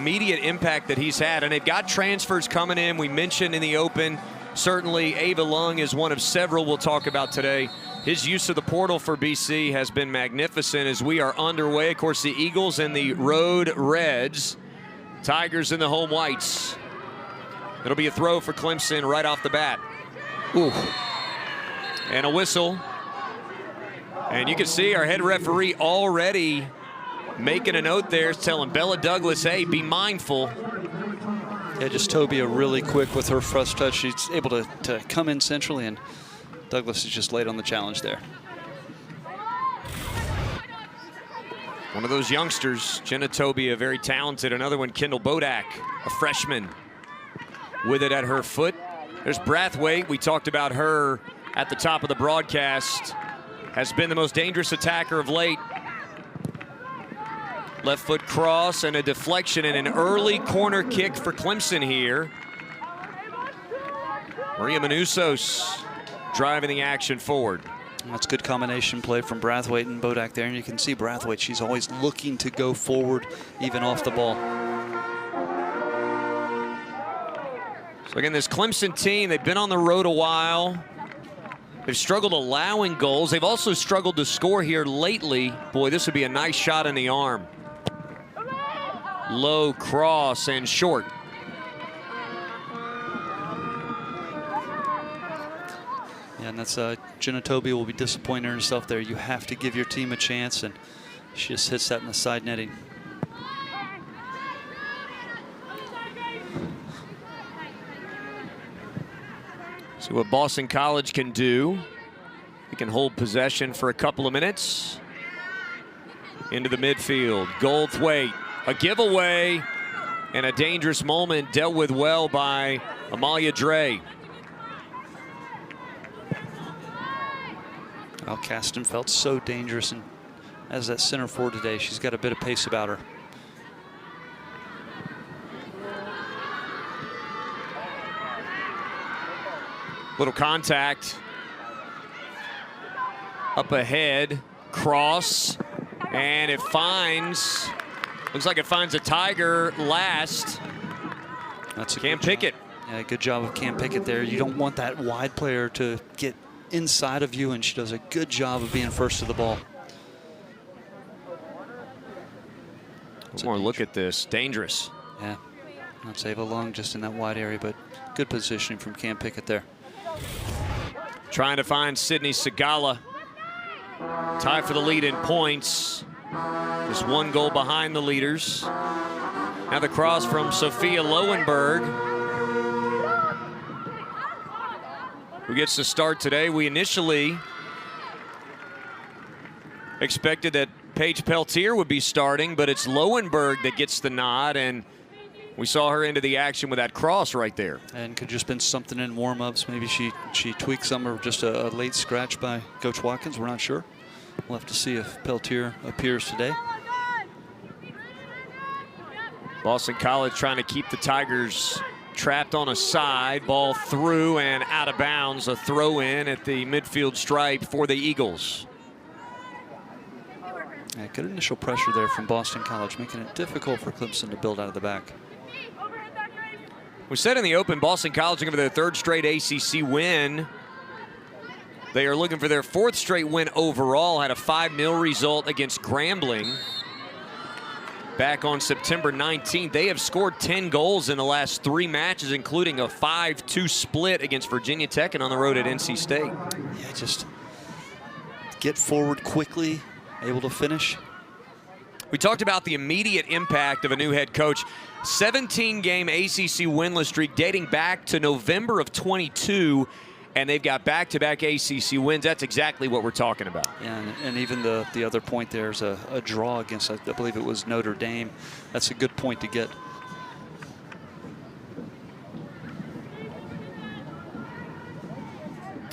immediate impact that he's had. And they've got transfers coming in. We mentioned in the open, certainly Ava Lung is one of several we'll talk about today. His use of the portal for BC has been magnificent as we are underway. Of course, the Eagles and the Road Reds, Tigers in the home whites. It'll be a throw for Clemson right off the bat. Ooh. And a whistle. And you can see our head referee already making a note there, telling Bella Douglas, hey, be mindful. Yeah, just Tobia really quick with her first touch. She's able to come in centrally, and Douglas is just late on the challenge there. One of those youngsters, Jenna Tobia, very talented. Another one, Kendall Bodak, a freshman, with it at her foot. There's Brathwaite. We talked about her at the top of the broadcast. Has been the most dangerous attacker of late. Left foot cross and a deflection and an early corner kick for Clemson here. Maria Manusos driving the action forward. That's good combination play from Brathwaite and Bodak there. And you can see Brathwaite, she's always looking to go forward, even off the ball. So again, this Clemson team, they've been on the road a while. They've struggled allowing goals. They've also struggled to score here lately. Boy, this would be a nice shot in the arm. Low cross and short. Yeah, and that's Jenna Tobia will be disappointed in herself there. You have to give your team a chance, and she just hits that in the side netting. See what Boston College can do. They can hold possession for a couple of minutes. Into the midfield, Goldthwaite, a giveaway, and a dangerous moment dealt with well by Amalia Dre. Well, Kasten felt so dangerous, and as that center forward today, she's got a bit of pace about her. Little contact. Up ahead, cross, and it finds, looks like it finds a Tiger last. That's a Cam Pickett. Yeah, good job of Cam Pickett there. You don't want that wide player to get inside of you, and she does a good job of being first to the ball. One more look at this, dangerous. Yeah, not save a lung just in that wide area, but good positioning from Cam Pickett there. Trying to find Sydney Sigala. Tie for the lead in points. Just one goal behind the leaders. Now the cross from Sophia Lowenberg, who gets to start today. We initially expected that Paige Peltier would be starting, but it's Lowenberg that gets the nod, and we saw her into the action with that cross right there. And could just been something in warm-ups. Maybe she tweaked some, or just a late scratch by Coach Watkins. We're not sure. We'll have to see if Peltier appears today. Boston College trying to keep the Tigers trapped on a side. Ball through and out of bounds. A throw in at the midfield stripe for the Eagles. Yeah, good initial pressure there from Boston College, making it difficult for Clemson to build out of the back. We said in the open, Boston College looking for their third straight ACC win. They are looking for their fourth straight win overall. Had a 5-0 result against Grambling back on September 19th. They have scored 10 goals in the last 3 matches, including a 5-2 split against Virginia Tech and on the road at NC State. Yeah, just get forward quickly, able to finish. We talked about the immediate impact of a new head coach. 17-game ACC winless streak dating back to November of 22, and they've got back-to-back ACC wins. That's exactly what we're talking about. Yeah, and even the other point there is a draw against, I believe it was Notre Dame. That's a good point to get.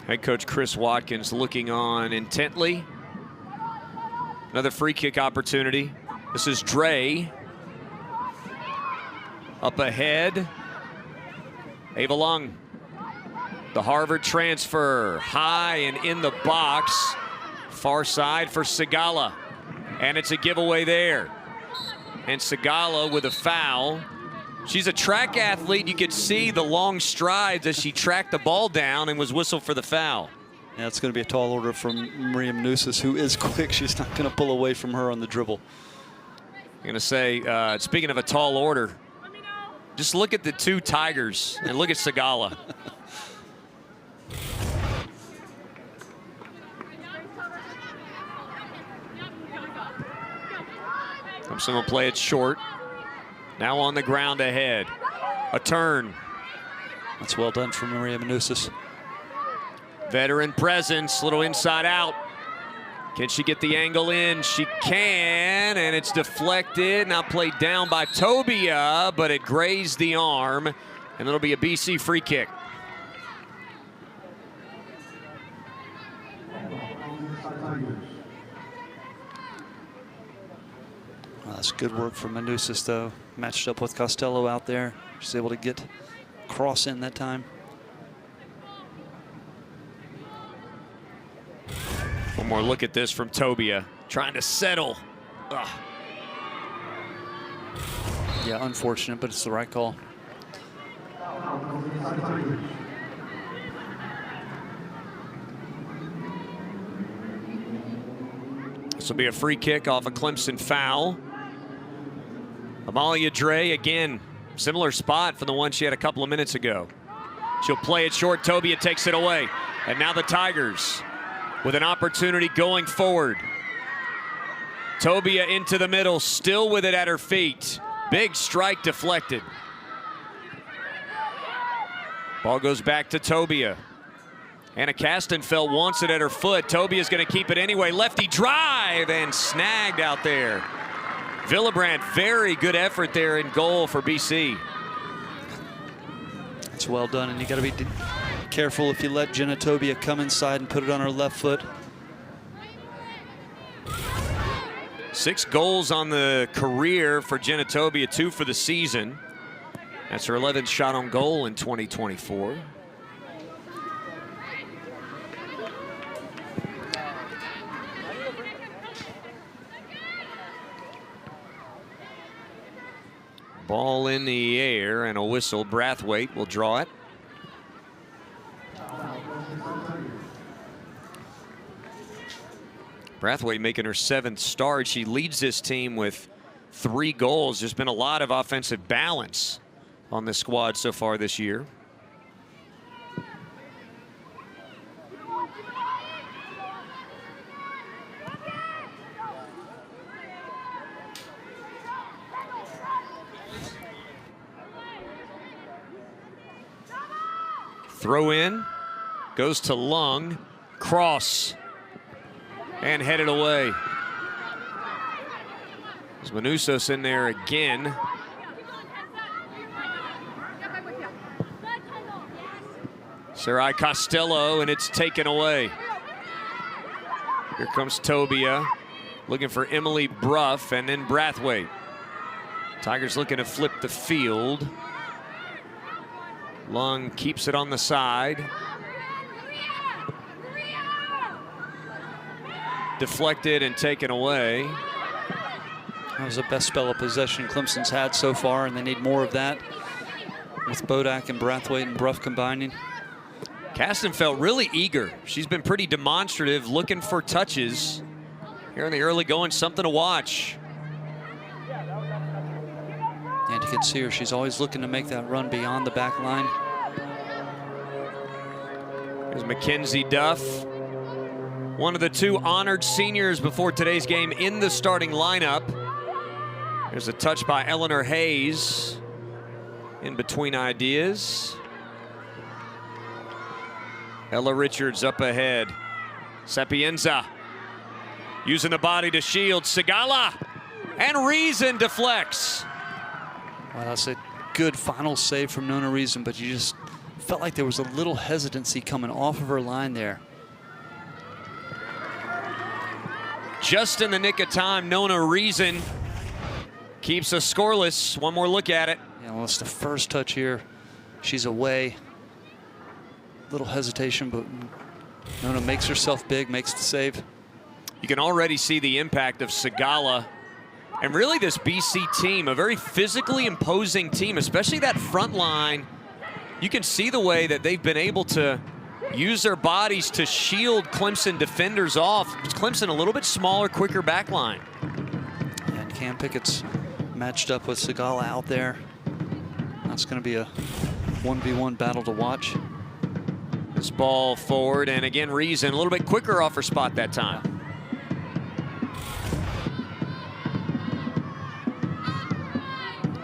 Head coach Chris Watkins looking on intently. Another free kick opportunity. This is Dre. Up ahead. Ava Lung. The Harvard transfer. High and in the box. Far side for Sigala. And it's a giveaway there. and Sigala with a foul. She's a track athlete. You could see the long strides as she tracked the ball down and was whistled for the foul. Yeah, it's going to be a tall order from Maria Manousis, who is quick. She's not going to pull away from her on the dribble. I'm going to say, speaking of a tall order, just look at the two Tigers and look at Sigala. Clemson will play it short. Now on the ground ahead. A turn. That's well done from Maria Manousis. Veteran presence, little inside out. Can she get the angle in? She can, and it's deflected. Now played down by Tobia, but it grazed the arm, and it'll be a BC free kick. Well, that's good work from Manousis, though. Matched up with Costello out there. She's able to get cross in that time. One more look at this from Tobia, trying to settle. Ugh. Yeah, unfortunate, but it's the right call. This will be a free kick off a Clemson foul. Amalia Dre, again, similar spot from the one she had a couple of minutes ago. She'll play it short. Tobia takes it away. And now the Tigers with an opportunity going forward. Tobia into the middle, still with it at her feet. Big strike deflected. Ball goes back to Tobia. Anna Kastenfeld wants it at her foot. Tobia's going to keep it anyway. Lefty drive and snagged out there. Villebrandt, very good effort there in goal for BC. It's well done, and you got to be careful if you let Jenna Tobia come inside and put it on her left foot. 6 goals on the career for Jenna Tobia, 2 for the season. That's her 11th shot on goal in 2024. Ball in the air and a whistle. Brathwaite will draw it. Brathwaite making her 7th start. She leads this team with 3 goals. There's been a lot of offensive balance on this squad so far this year. Throw in, goes to Lung, cross, and headed away. There's Manousis in there again. Sarai Costello, and it's taken away. Here comes Tobia, looking for Emily Bruff, and then Brathwaite. Tigers looking to flip the field. Lung keeps it on the side. Deflected and taken away. That was the best spell of possession Clemson's had so far, and they need more of that with Bodak and Brathwaite and Bruff combining. Kastenfeld really eager. She's been pretty demonstrative, looking for touches here in the early going. Something to watch. And you can see her, she's always looking to make that run beyond the back line. Here's Mackenzie Duff, one of the 2 honored seniors before today's game in the starting lineup. There's a touch by Eleanor Hayes in between ideas. Ella Richards up ahead. Sapienza using the body to shield. Sigala, and Reason deflects. Well, that's a good final save from Nona Reason, but you just felt like there was a little hesitancy coming off of her line there. Just in the nick of time, Nona Reason keeps us scoreless. One more look at it. Yeah, well, it's the first touch here. She's away. Little hesitation, but Nona makes herself big, makes the save. You can already see the impact of Sigala And really this BC team, a very physically imposing team, especially that front line. You can see the way that they've been able to use their bodies to shield Clemson defenders off. Clemson a little bit smaller, quicker back line. And Cam Pickett's matched up with Segala out there. That's going to be a 1v1 battle to watch. This ball forward, and again, Reason a little bit quicker off her spot that time.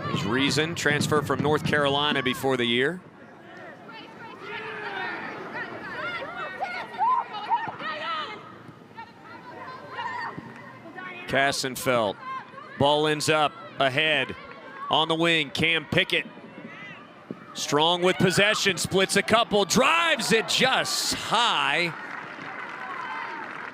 There's Reason, transfer from North Carolina before the year. Kassenfeld. Ball ends up ahead on the wing. Cam Pickett. Strong with possession, splits a couple, drives it just high.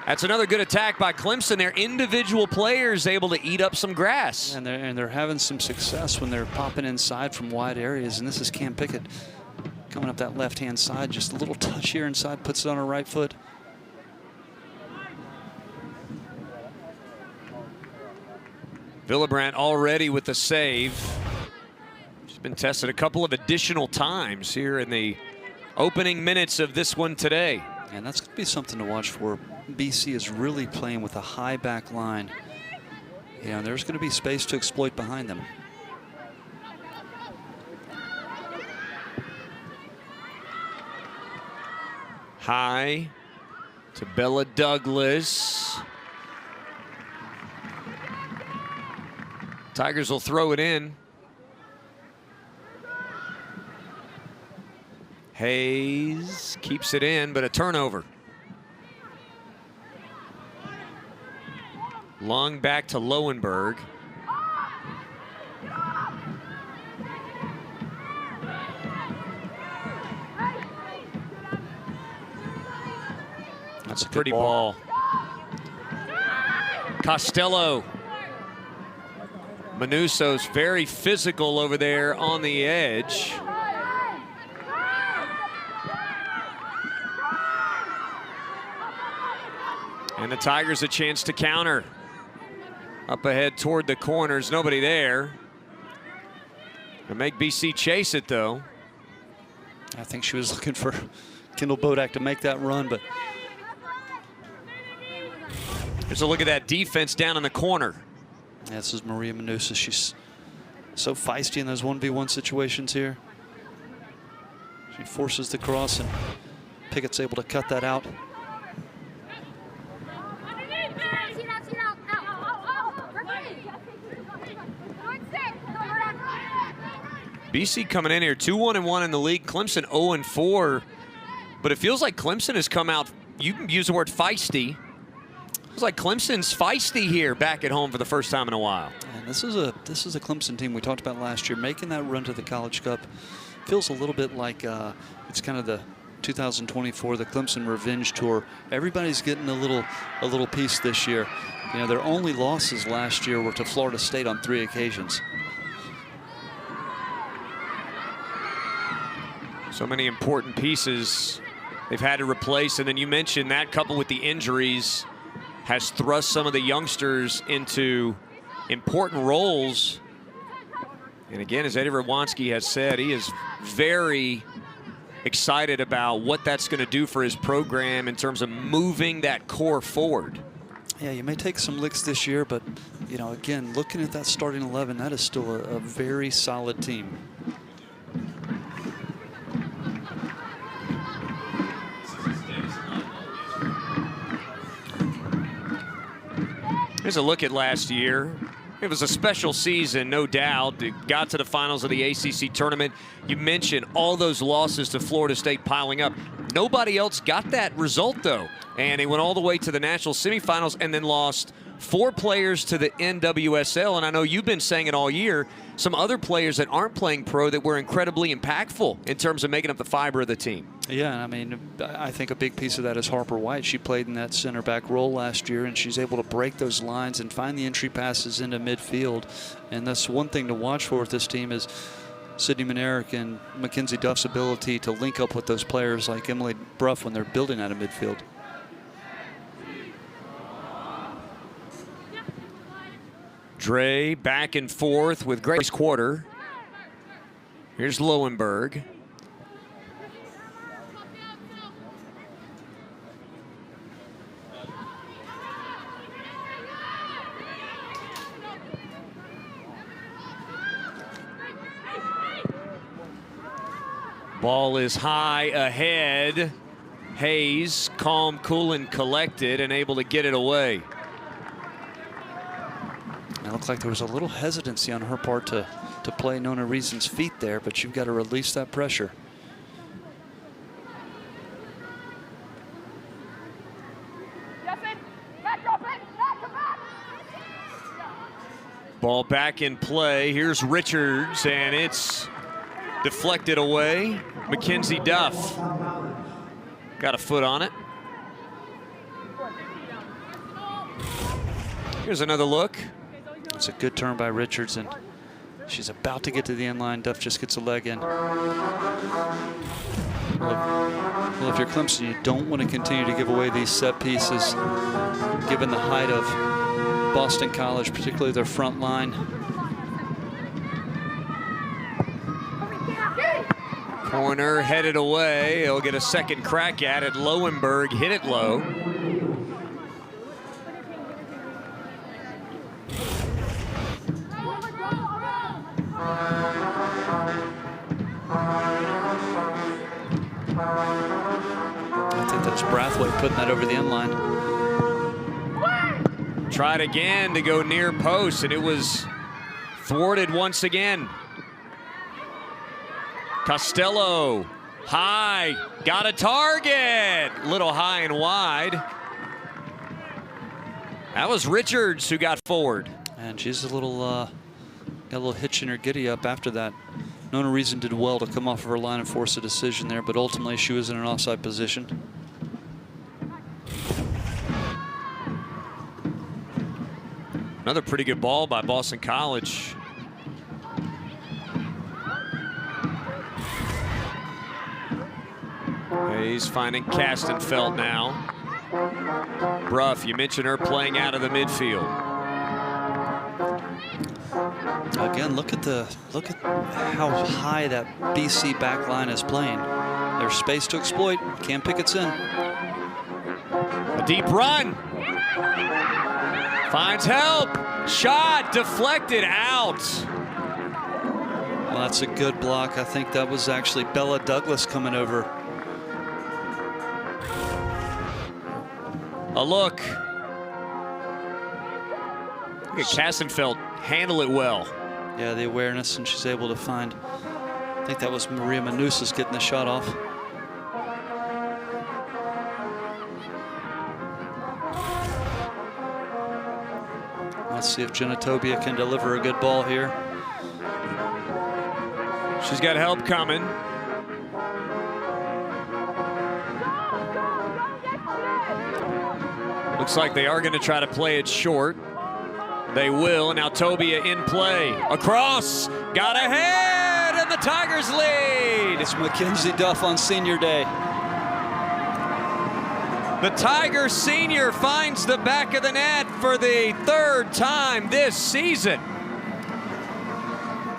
That's another good attack by Clemson. Their individual players able to eat up some grass. And they're having some success when they're popping inside from wide areas. And this is Cam Pickett coming up that left-hand side. Just a little touch here inside, puts it on her right foot. Villebrandt already with the save. She's been tested a couple of additional times here in the opening minutes of this one today. And that's going to be something to watch for. BC is really playing with a high back line. Yeah, there's going to be space to exploit behind them. High to Bella Douglas. Tigers will throw it in. Hayes keeps it in, but a turnover. Long back to Lowenberg. That's a pretty ball. Costello. Manuso's very physical over there on the edge. And the Tigers a chance to counter. Up ahead toward the corners, nobody there. To make BC chase it though. I think she was looking for Kendall Bodak to make that run, but. Here's a look at that defense down in the corner. Yeah, this is Maria Manusa. She's so feisty in those 1v1 situations here. She forces the cross and Pickett's able to cut that out. BC coming in here 2-1-1 in the league. Clemson 0-4, but it feels like Clemson has come out. You can use the word feisty. It's like Clemson's feisty here back at home for the first time in a while. And this is a Clemson team we talked about last year, making that run to the College Cup. Feels a little bit like it's kind of the 2024, the Clemson Revenge Tour. Everybody's getting a little piece this year. You know, their only losses last year were to Florida State on 3 occasions. So many important pieces they've had to replace, and then you mentioned that coupled with the injuries has thrust some of the youngsters into important roles. And again, as Eddie Radwanski has said, he is very excited about what that's going to do for his program in terms of moving that core forward. Yeah, you may take some licks this year, but, you know, again, looking at that starting 11, that is still a very solid team. Here's a look at last year. It was a special season, no doubt. It got to the finals of the ACC tournament. You mentioned all those losses to Florida State piling up. Nobody else got that result, though. And they went all the way to the national semifinals and then lost 4 players to the NWSL. And I know you've been saying it all year, some other players that aren't playing pro that were incredibly impactful in terms of making up the fiber of the team. Yeah, I mean, I think a big piece of that is Harper White. She played in that center back role last year, and she's able to break those lines and find the entry passes into midfield. And that's one thing to watch for with this team is Sydney Manerick and Mackenzie Duff's ability to link up with those players like Emily Bruff when they're building out of midfield. Dre back and forth with Grace Quarter. Here's Lowenberg. Ball is high ahead. Hayes, calm, cool, and collected, and able to get it away. It looked like there was a little hesitancy on her part to play Nona Reason's feet there, but you've got to release that pressure. Ball back in play. Here's Richards, and it's deflected away. Mackenzie Duff got a foot on it. Here's another look. It's a good turn by Richards, and she's about to get to the end line. Duff just gets a leg in. Well, if you're Clemson, you don't want to continue to give away these set pieces, given the height of Boston College, particularly their front line. Corner headed away. He'll get a second crack at it. Lowenberg hit it low. I think that's Brathwaite putting that over the end line. Tried again to go near post, and it was thwarted once again. Costello, high, got a target. Little high and wide. That was Richards who got forward. And she's got a little hitch in her giddy up after that. Nona Reason did well to come off of her line and force a decision there, but ultimately she was in an offside position. Another pretty good ball by Boston College. He's finding Castenfeld now. Bruff, you mentioned her playing out of the midfield. Again, look at how high that BC back line is playing. There's space to exploit. Cam Pickett's in. A deep run. Finds help. Shot deflected out. Well, that's a good block. I think that was actually Bella Douglas coming over. A look. Look at Castenfeld handle it well. Yeah, the awareness, and she's able to find, I think that was Maria Manousis getting the shot off. Let's see if Genitobia can deliver a good ball here. She's got help coming. Looks like they are going to try to play it short. They will, and now Tobia in play. Across, got ahead, and the Tigers lead. It's Mackenzie Duff on senior day. The Tigers senior finds the back of the net for the third time this season.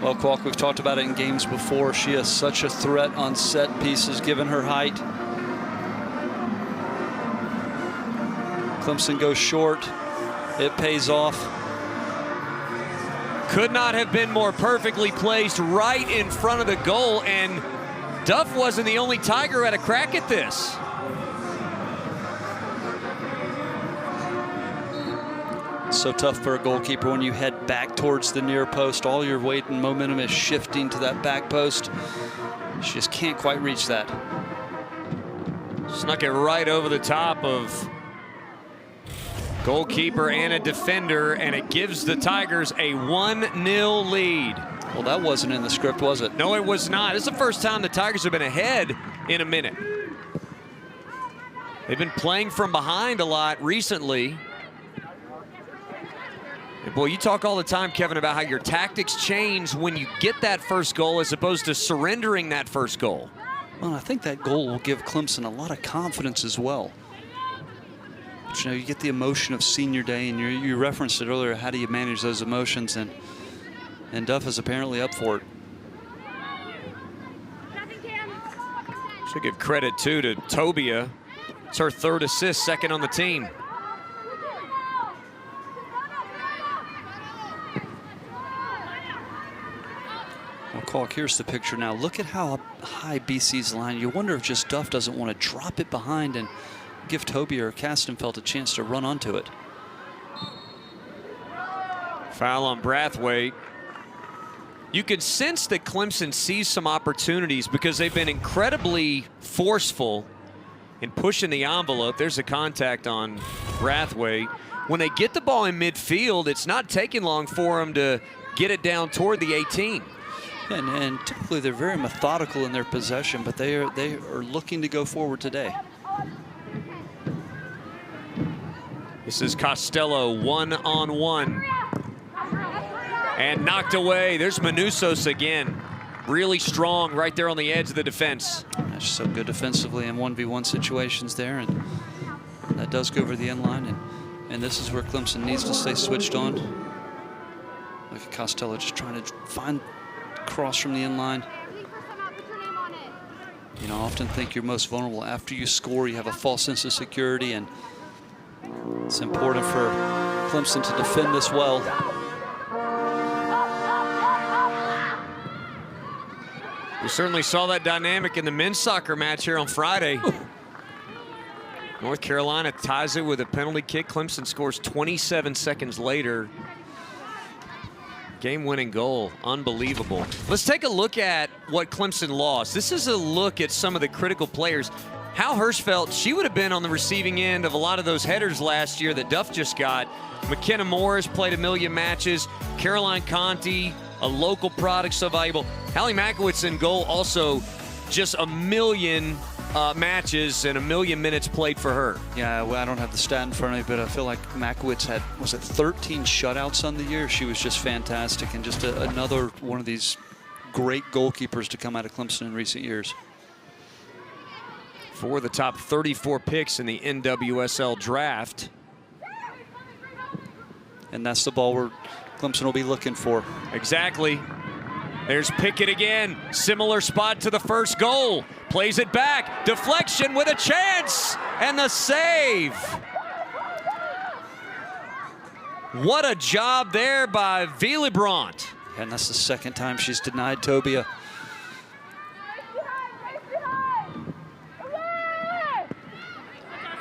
Well, Kwok, we've talked about it in games before. She is such a threat on set pieces, given her height. Clemson goes short. It pays off. Could not have been more perfectly placed right in front of the goal, and Duff wasn't the only Tiger who had a crack at this. So tough for a goalkeeper when you head back towards the near post. All your weight and momentum is shifting to that back post. She just can't quite reach that. Snuck it right over the top of goalkeeper and a defender, and it gives the Tigers a 1-0 lead. Well, that wasn't in the script, was it? No, it was not. This is the first time the Tigers have been ahead in a minute. They've been playing from behind a lot recently. And boy, you talk all the time, Kevin, about how your tactics change when you get that first goal as opposed to surrendering that first goal. Well, I think that goal will give Clemson a lot of confidence as well. But, you know, you get the emotion of senior day, and you referenced it earlier. How do you manage those emotions? And Duff is apparently up for it. Should give credit too to Tobia. It's her 3rd assist, 2nd on the team. Well, Clark, here's the picture now. Look at how high BC's line. You wonder if just Duff doesn't want to drop it behind and give Tobia or Castenfeld a chance to run onto it. Foul on Brathwaite. You can sense that Clemson sees some opportunities because they've been incredibly forceful in pushing the envelope. There's a contact on Brathwaite. When they get the ball in midfield, it's not taking long for them to get it down toward the 18. And typically they're very methodical in their possession, but they are looking to go forward today. This is Costello, 1-on-1. And knocked away. There's Manusos again. Really strong right there on the edge of the defense. That's so good defensively in 1v1 situations there. And that does go over the end line. And this is where Clemson needs to stay switched on. Look at Costello just trying to find cross from the end line. You know, I often think you're most vulnerable after you score. You have a false sense of security, and it's important for Clemson to defend this well. We certainly saw that dynamic in the men's soccer match here on Friday. North Carolina ties it with a penalty kick. Clemson scores 27 seconds later. Game-winning goal. Unbelievable. Let's take a look at what Clemson lost. This is a look at some of the critical players. Hal Hirschfeld, she would have been on the receiving end of a lot of those headers last year that Duff just got. McKenna Morris played a million matches. Caroline Conti, a local product, so valuable. Hallie Makowitz in goal, also just a million matches and a million minutes played for her. Yeah, well, I don't have the stat in front of me, but I feel like Makowitz had, was it 13 shutouts on the year? She was just fantastic, and just another one of these great goalkeepers to come out of Clemson in recent years. 4 of the top 34 picks in the NWSL draft. And that's the ball where Clemson will be looking for. Exactly. There's Pickett again. Similar spot to the first goal. Plays it back. Deflection with a chance. And the save. What a job there by Villebrandt. And that's the 2nd time she's denied Tobia.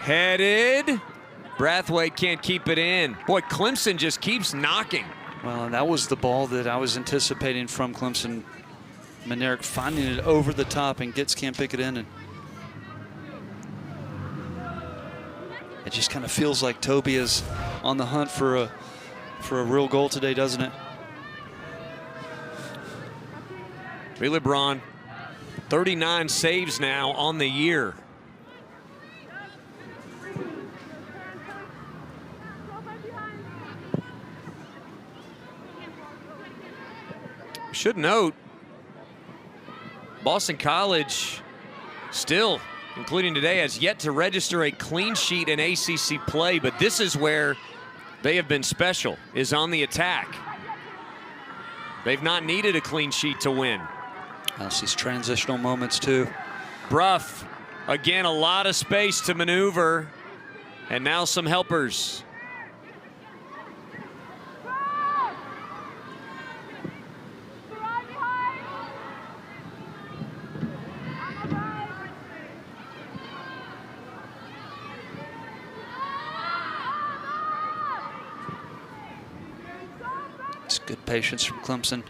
Headed. Brathwaite can't keep it in. Boy, Clemson just keeps knocking. Well, and that was the ball that I was anticipating from Clemson. Manerick finding it over the top, and Gitz can't pick it in. And it just kind of feels like Tobia's on the hunt for a real goal today, doesn't it? Villebrandt, 39 saves now on the year. Should note, Boston College still, including today, has yet to register a clean sheet in ACC play, but this is where they have been special, is on the attack. They've not needed a clean sheet to win. That's these transitional moments too. Bruff, again, a lot of space to maneuver, and now some helpers. Good patience from Clemson.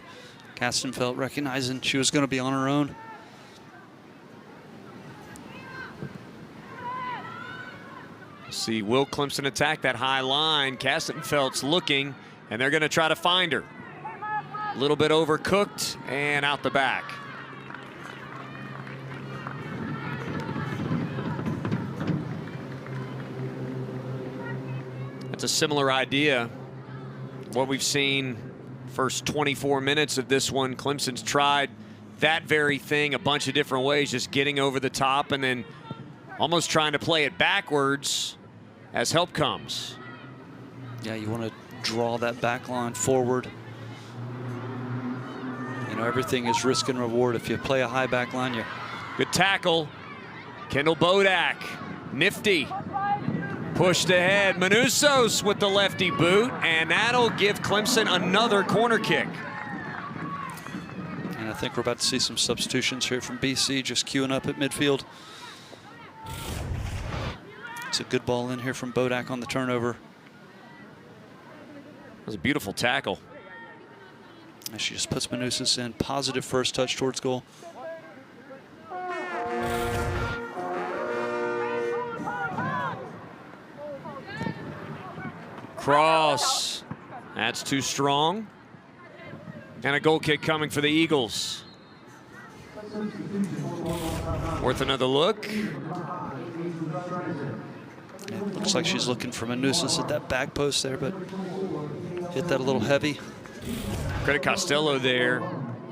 Castenfeld recognizing she was going to be on her own. See, will Clemson attack that high line? Castenfeld's looking, and they're going to try to find her. A little bit overcooked and out the back. That's a similar idea. What we've seen first 24 minutes of this one, Clemson's tried that very thing a bunch of different ways, just getting over the top and then almost trying to play it backwards as help comes. Yeah, you want to draw that back line forward. You know, everything is risk and reward. If you play a high back line, you... Good tackle. Kendall Bodak, nifty. Pushed ahead. Manusos with the lefty boot, and that'll give Clemson another corner kick. And I think we're about to see some substitutions here from BC, just queuing up at midfield. It's a good ball in here from Bodak on the turnover. That was a beautiful tackle. And she just puts Manusos in. Positive first touch towards goal. Cross. That's too strong. And a goal kick coming for the Eagles. Worth another look. It looks like she's looking for Manusos at that back post there, but hit that a little heavy. Credit Costello there.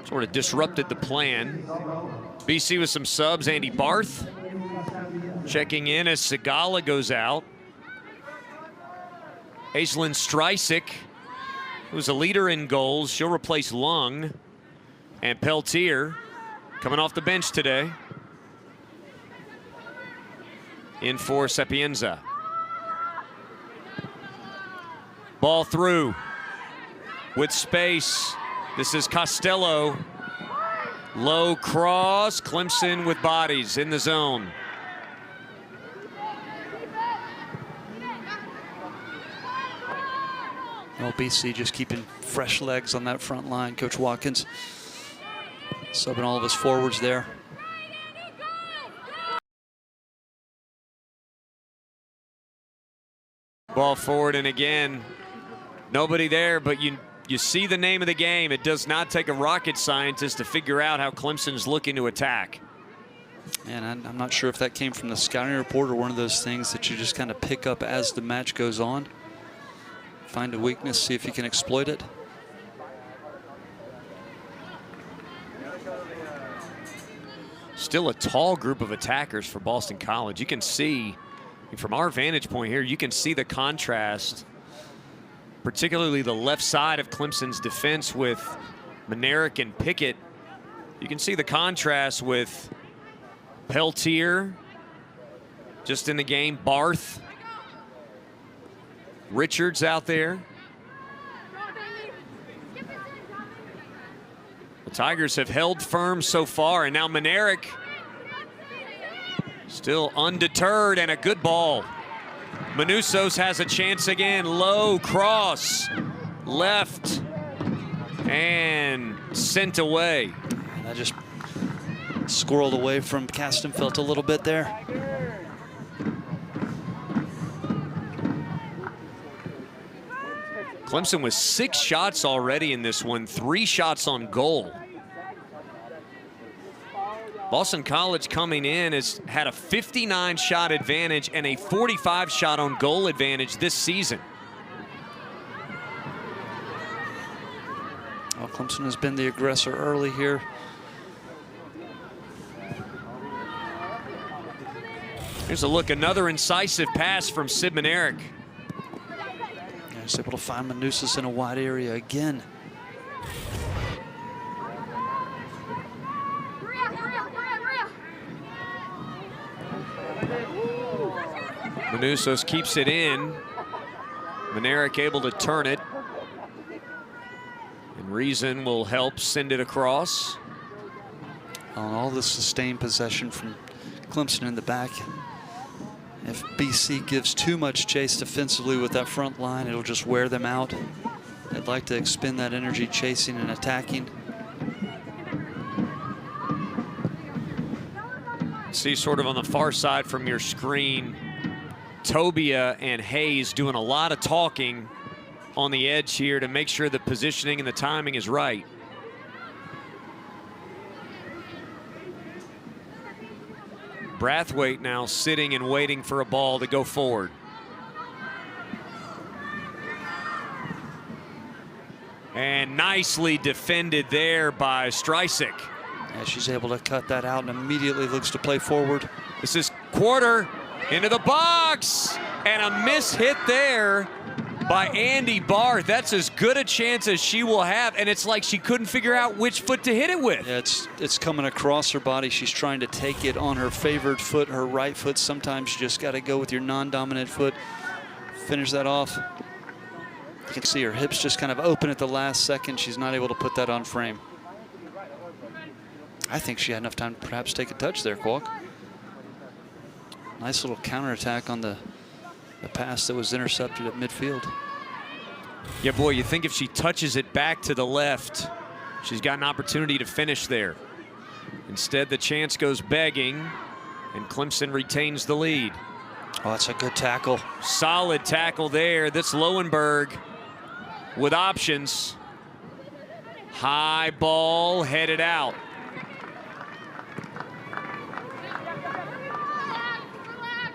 Sort of disrupted the plan. BC with some subs. Andy Barth checking in as Segala goes out. Aislinn Streisik, who's a leader in goals, she'll replace Lung. And Peltier coming off the bench today. In for Sapienza. Ball through with space. This is Costello. Low cross. Clemson with bodies in the zone. Well, BC just keeping fresh legs on that front line. Coach Watkins subbing all of his forwards there. Ball forward, and again, nobody there, but you see the name of the game. It does not take a rocket scientist to figure out how Clemson's looking to attack. And I'm not sure if that came from the scouting report or one of those things that you just kind of pick up as the match goes on. Find a weakness, see if you can exploit it. Still a tall group of attackers for Boston College. You can see, from our vantage point here, you can see the contrast, particularly the left side of Clemson's defense with Manerick and Pickett. You can see the contrast with Peltier just in the game, Barth, Richards out there. The Tigers have held firm so far, and now Manerick still undeterred, and a good ball. Manusos has a chance again. Low cross, left, and sent away. And that just squirreled away from Castenfeld a little bit there. Clemson with 6 shots already in this one, 3 shots on goal. Boston College coming in has had a 59 shot advantage and a 45 shot on goal advantage this season. Well, Clemson has been the aggressor early here. Here's a look, another incisive pass from Sid Manerick. He's able to find Manusos in a wide area again. Manusos keeps it in. Manerick able to turn it. And Reason will help send it across. On all this sustained possession from Clemson in the back. If BC gives too much chase defensively with that front line, it'll just wear them out. They'd like to expend that energy chasing and attacking. See sort of on the far side from your screen, Tobia and Hayes doing a lot of talking on the edge here to make sure the positioning and the timing is right. Brathwaite now sitting and waiting for a ball to go forward. And nicely defended there by Streisik. Yeah, she's able to cut that out and immediately looks to play forward. This is Quarter into the box. And a miss hit there by Andy Barth. That's as good a chance as she will have, and it's like she couldn't figure out which foot to hit it with. Yeah, it's coming across her body. She's trying to take it on her favored foot, her right foot. Sometimes you just got to go with your non-dominant foot. Finish that off. You can see her hips just kind of open at the last second. She's not able to put that on frame. I think she had enough time to perhaps take a touch there, Kwok. Nice little counterattack on the pass that was intercepted at midfield. Yeah, boy, you think if she touches it back to the left, she's got an opportunity to finish there. Instead, the chance goes begging, and Clemson retains the lead. Oh, that's a good tackle. Solid tackle there. That's Lowenberg with options. High ball headed out.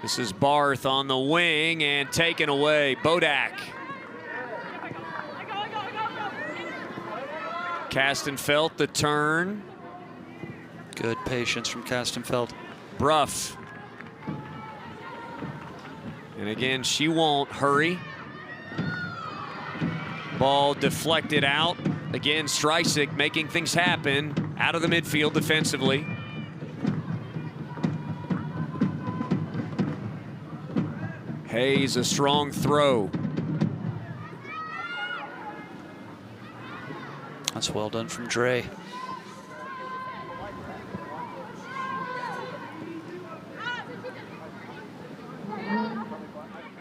This is Barth on the wing and taken away. Bodak. Kastenfeld, the turn. Good patience from Kastenfeld. Bruff. And again, she won't hurry. Ball deflected out. Again, Streisig making things happen out of the midfield defensively. Hayes, a strong throw. That's well done from Dre.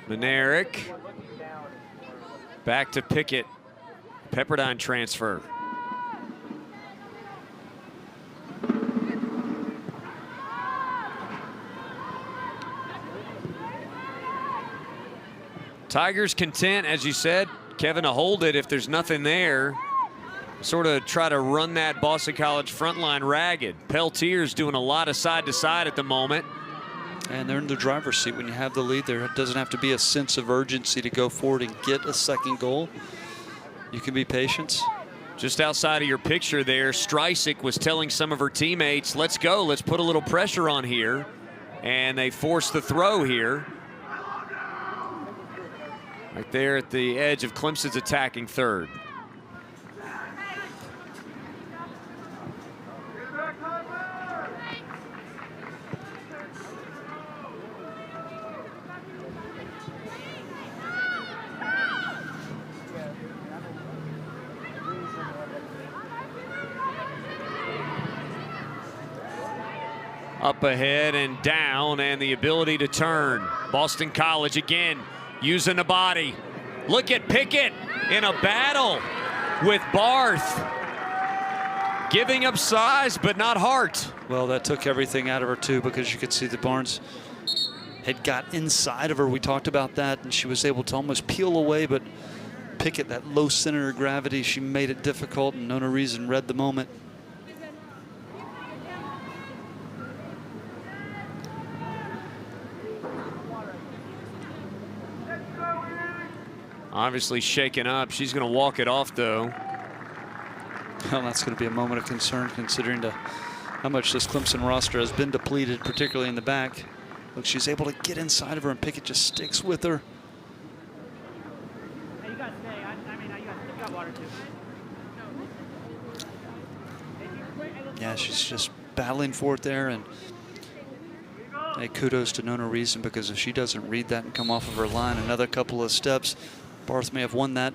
Manerick. Back to Pickett. Pepperdine transfer. Tigers content, as you said, Kevin, to hold it if there's nothing there. Sort of try to run that Boston College front line ragged. Peltier's doing a lot of side to side at the moment. And they're in the driver's seat. When you have the lead, there doesn't have to be a sense of urgency to go forward and get a second goal. You can be patient. Just outside of your picture there, Streisig was telling some of her teammates, let's go, let's put a little pressure on here. And they forced the throw here. Right there at the edge of Clemson's attacking third. Up ahead and down, and the ability to turn. Boston College again using the body. Look at Pickett in a battle with Barth. Giving up size, but not heart. Well, that took everything out of her, too, because you could see that Barnes had got inside of her. We talked about that, and she was able to almost peel away, but Pickett, that low center of gravity, she made it difficult, and Nona Reason read the moment. Obviously shaken up. She's going to walk it off, though. Well, that's going to be a moment of concern considering how much this Clemson roster has been depleted, particularly in the back. Look, she's able to get inside of her, and Pickett just sticks with her. Hey, you guys stay. You got water, too. Yeah, she's just battling for it there, and hey, kudos to Nona Reason, because if she doesn't read that and come off of her line another couple of steps, Barth may have won that.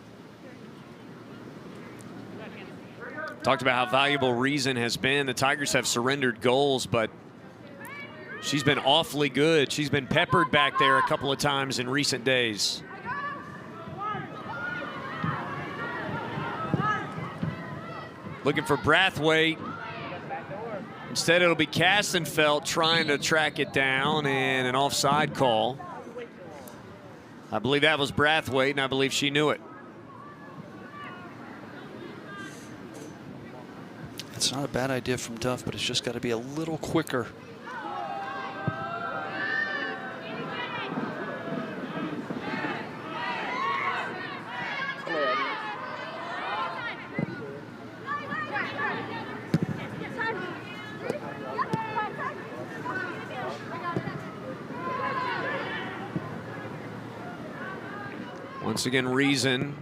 Talked about how valuable Reason has been. The Tigers have surrendered goals, but she's been awfully good. She's been peppered back there a couple of times in recent days. Looking for Brathwaite. Instead, it'll be Kastenfeld trying to track it down, and an offside call. I believe that was Brathwaite, and I believe she knew it. It's not a bad idea from Duff, but it's just got to be a little quicker. Once again, Reason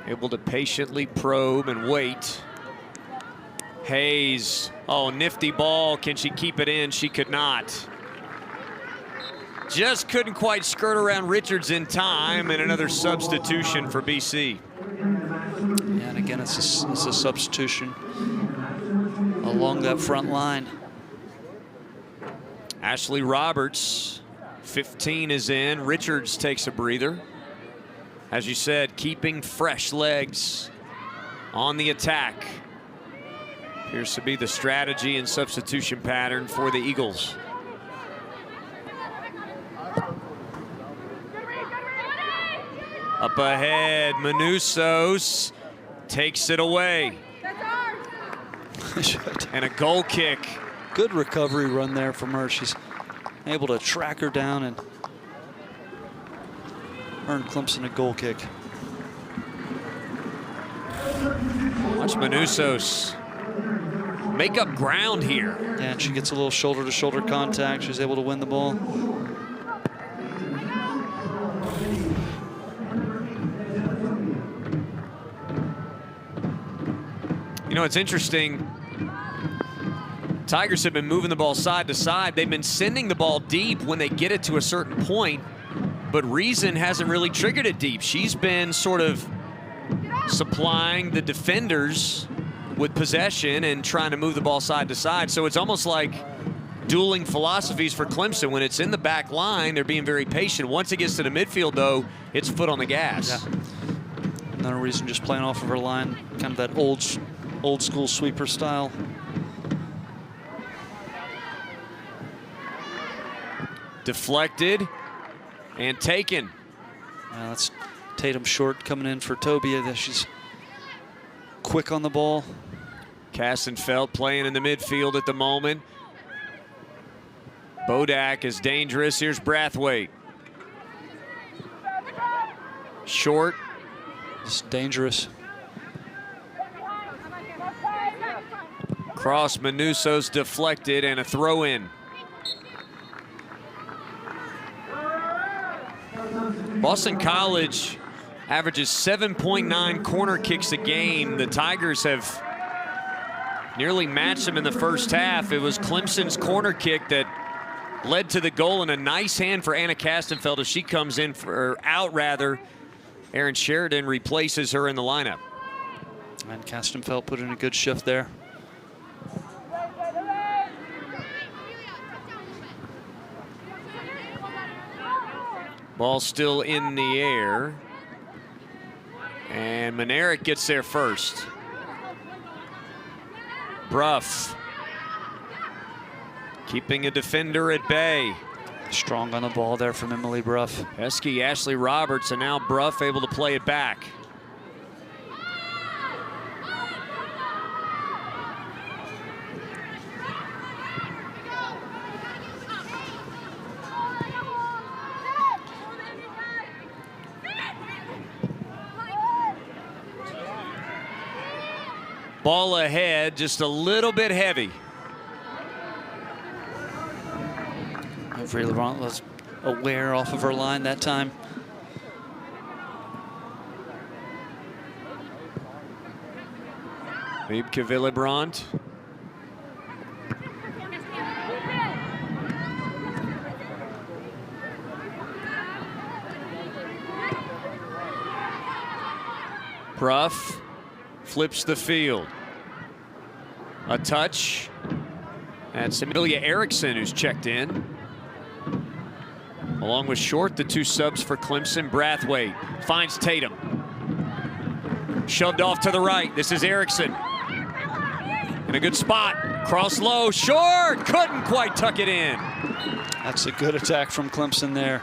able to patiently probe and wait. Hayes, oh, nifty ball. Can she keep it in? She could not. Just couldn't quite skirt around Richards in time, and another substitution for BC. Yeah, and again, it's a substitution along that front line. Ashley Roberts, 15 is in. Richards takes a breather. As you said, keeping fresh legs on the attack. Appears to be the strategy and substitution pattern for the Eagles. Up ahead, Manusos takes it away. And a goal kick. Good recovery run there from her. She's able to track her down and earn Clemson a goal kick. Watch Manusos make up ground here. Yeah, and she gets a little shoulder-to-shoulder contact. She's able to win the ball. You know, it's interesting. Tigers have been moving the ball side to side. They've been sending the ball deep when they get it to a certain point, but Reason hasn't really triggered it deep. She's been sort of supplying the defenders with possession and trying to move the ball side to side. So it's almost like dueling philosophies for Clemson. When it's in the back line, they're being very patient. Once it gets to the midfield, though, it's foot on the gas. Yeah. Another Reason just playing off of her line, kind of that old school sweeper style. Deflected and taken. That's Tatum Short coming in for Tobia. She's quick on the ball. Kassenfeld playing in the midfield at the moment. Bodak is dangerous. Here's Brathwaite. Short. It's dangerous. Cross Manusos deflected and a throw in. Boston College averages 7.9 corner kicks a game. The Tigers have nearly matched them in the first half. It was Clemson's corner kick that led to the goal, and a nice hand for Anna Kassenfeld as she comes in for, out rather. Erin Sheridan replaces her in the lineup. And Kassenfeld put in a good shift there. Ball still in the air. And Manerick gets there first. Bruff keeping a defender at bay. Strong on the ball there from Emily Bruff. Pesky, Ashley Roberts, and now Bruff able to play it back. Ball ahead, just a little bit heavy. Hopefully LeBron was aware off of her line that time. Wiebke Willebrand. Bruff flips the field. A touch. That's Amelia Erickson who's checked in. Along with Short, the two subs for Clemson. Brathwaite finds Tatum. Shoved off to the right. This is Erickson. In a good spot. Cross low. Short couldn't quite tuck it in. That's a good attack from Clemson there.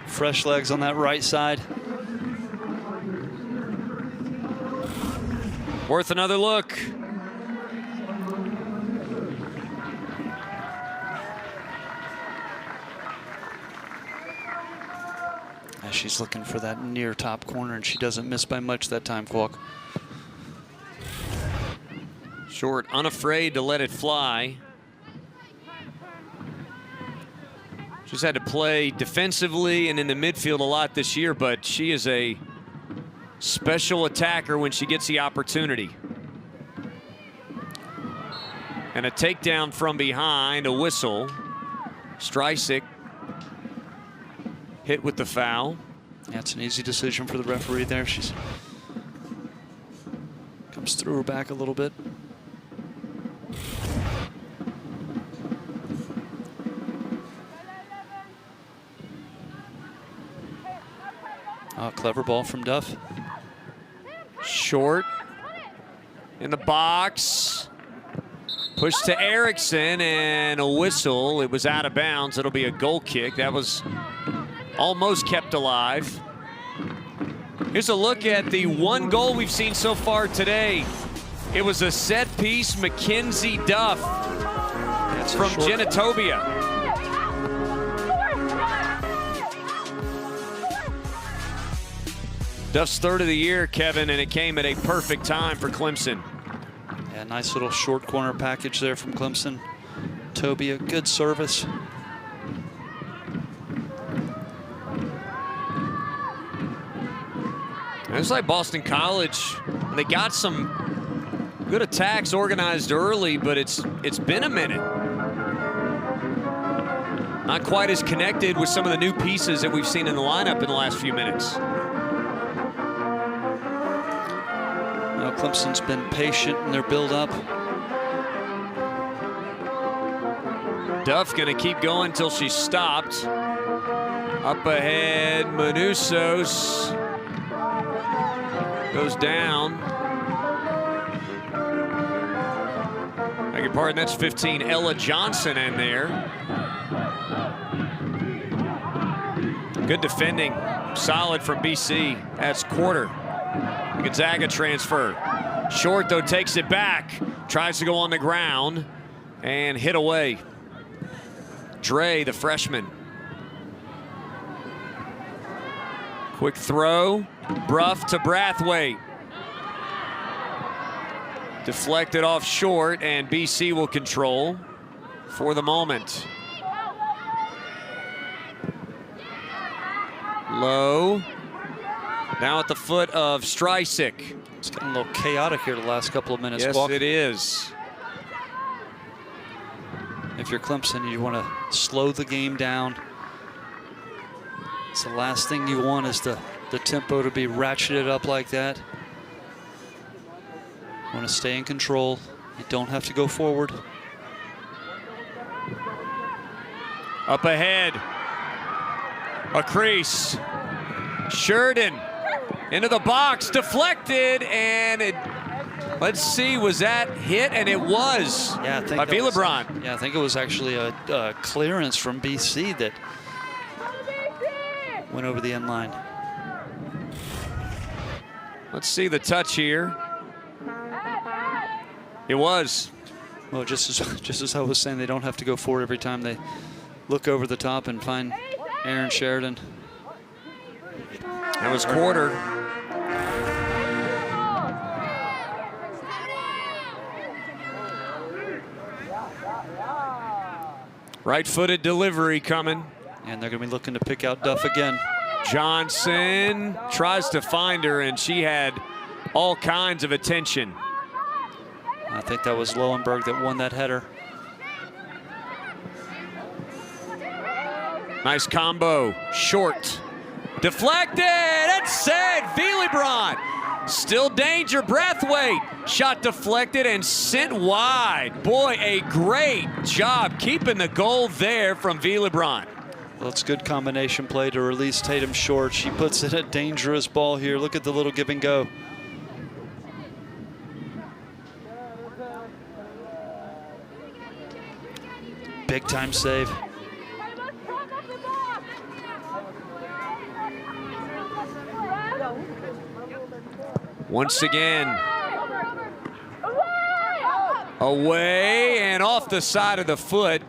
Fresh legs on that right side. Worth another look. As she's looking for that near top corner, and she doesn't miss by much that time, Kwok. Short unafraid to let it fly. She's had to play defensively and in the midfield a lot this year, but she is a special attacker when she gets the opportunity. And a takedown from behind, a whistle. Streisig hit with the foul. That's an easy decision for the referee there. She's comes through her back a little bit. Oh, clever ball from Duff. Short in the box. Push to Erickson and a whistle. It was out of bounds. It'll be a goal kick. That was almost kept alive. Here's a look at the one goal we've seen so far today. It was a set piece, Mackenzie Duff from Genitopia. Duff's third of the year, Kevin, and it came at a perfect time for Clemson. Yeah, nice little short corner package there from Clemson. Tobia, good service. It's like Boston College. They got some good attacks organized early, but it's been a minute. Not quite as connected with some of the new pieces that we've seen in the lineup in the last few minutes. Clemson's been patient in their build-up. Duff gonna keep going until she's stopped. Up ahead, Manusos goes down. Beg your pardon, that's 15. Ella Johnson in there. Good defending, solid from BC. That's quarter. Gonzaga transfer. Short, though, takes it back. Tries to go on the ground and hit away. Dre, the freshman. Quick throw. Bruff to Brathwaite. Deflected off short, and BC will control for the moment. Low. Now at the foot of Streisig. It's gotten a little chaotic here the last couple of minutes. Yes, it is. If you're Clemson, you want to slow the game down. It's the last thing you want is the tempo to be ratcheted up like that. You want to stay in control. You don't have to go forward. Up ahead. A crease. Sheridan. Into the box, deflected, and it, let's see, was that hit? And it was, yeah, I think by Villebron. Yeah, I think it was actually a clearance from BC that went over the end line. Let's see the touch here. It was. Well, just as I was saying, they don't have to go forward every time they look over the top and find Aaron Sheridan. That was quarter. Right-footed delivery coming. And they're going to be looking to pick out Duff again. Johnson tries to find her, and she had all kinds of attention. I think that was Lowenberg that won that header. Nice combo. Short. Deflected. It's set. Villebron. Still danger. Brathwaite. Shot deflected and sent wide. Boy, a great job keeping the goal there from Villebron. Well, it's good combination play to release Tatum short. She puts in a dangerous ball here. Look at the little give and go. Big time save. Once again, away and off the side of the foot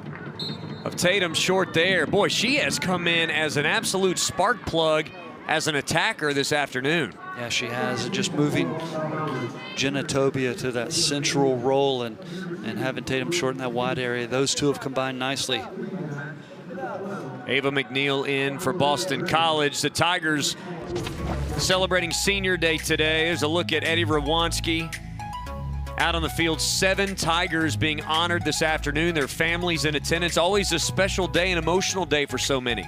of Tatum short there. Boy, she has come in as an absolute spark plug as an attacker this afternoon. Yeah, she has. Just moving Genitopia to that central role and having Tatum short in that wide area. Those two have combined nicely. Ava McNeil in for Boston College. The Tigers celebrating senior day today. There's a look at Eddie Rawanski out on the field. 7 Tigers being honored this afternoon. Their families in attendance. Always a special day, an emotional day for so many.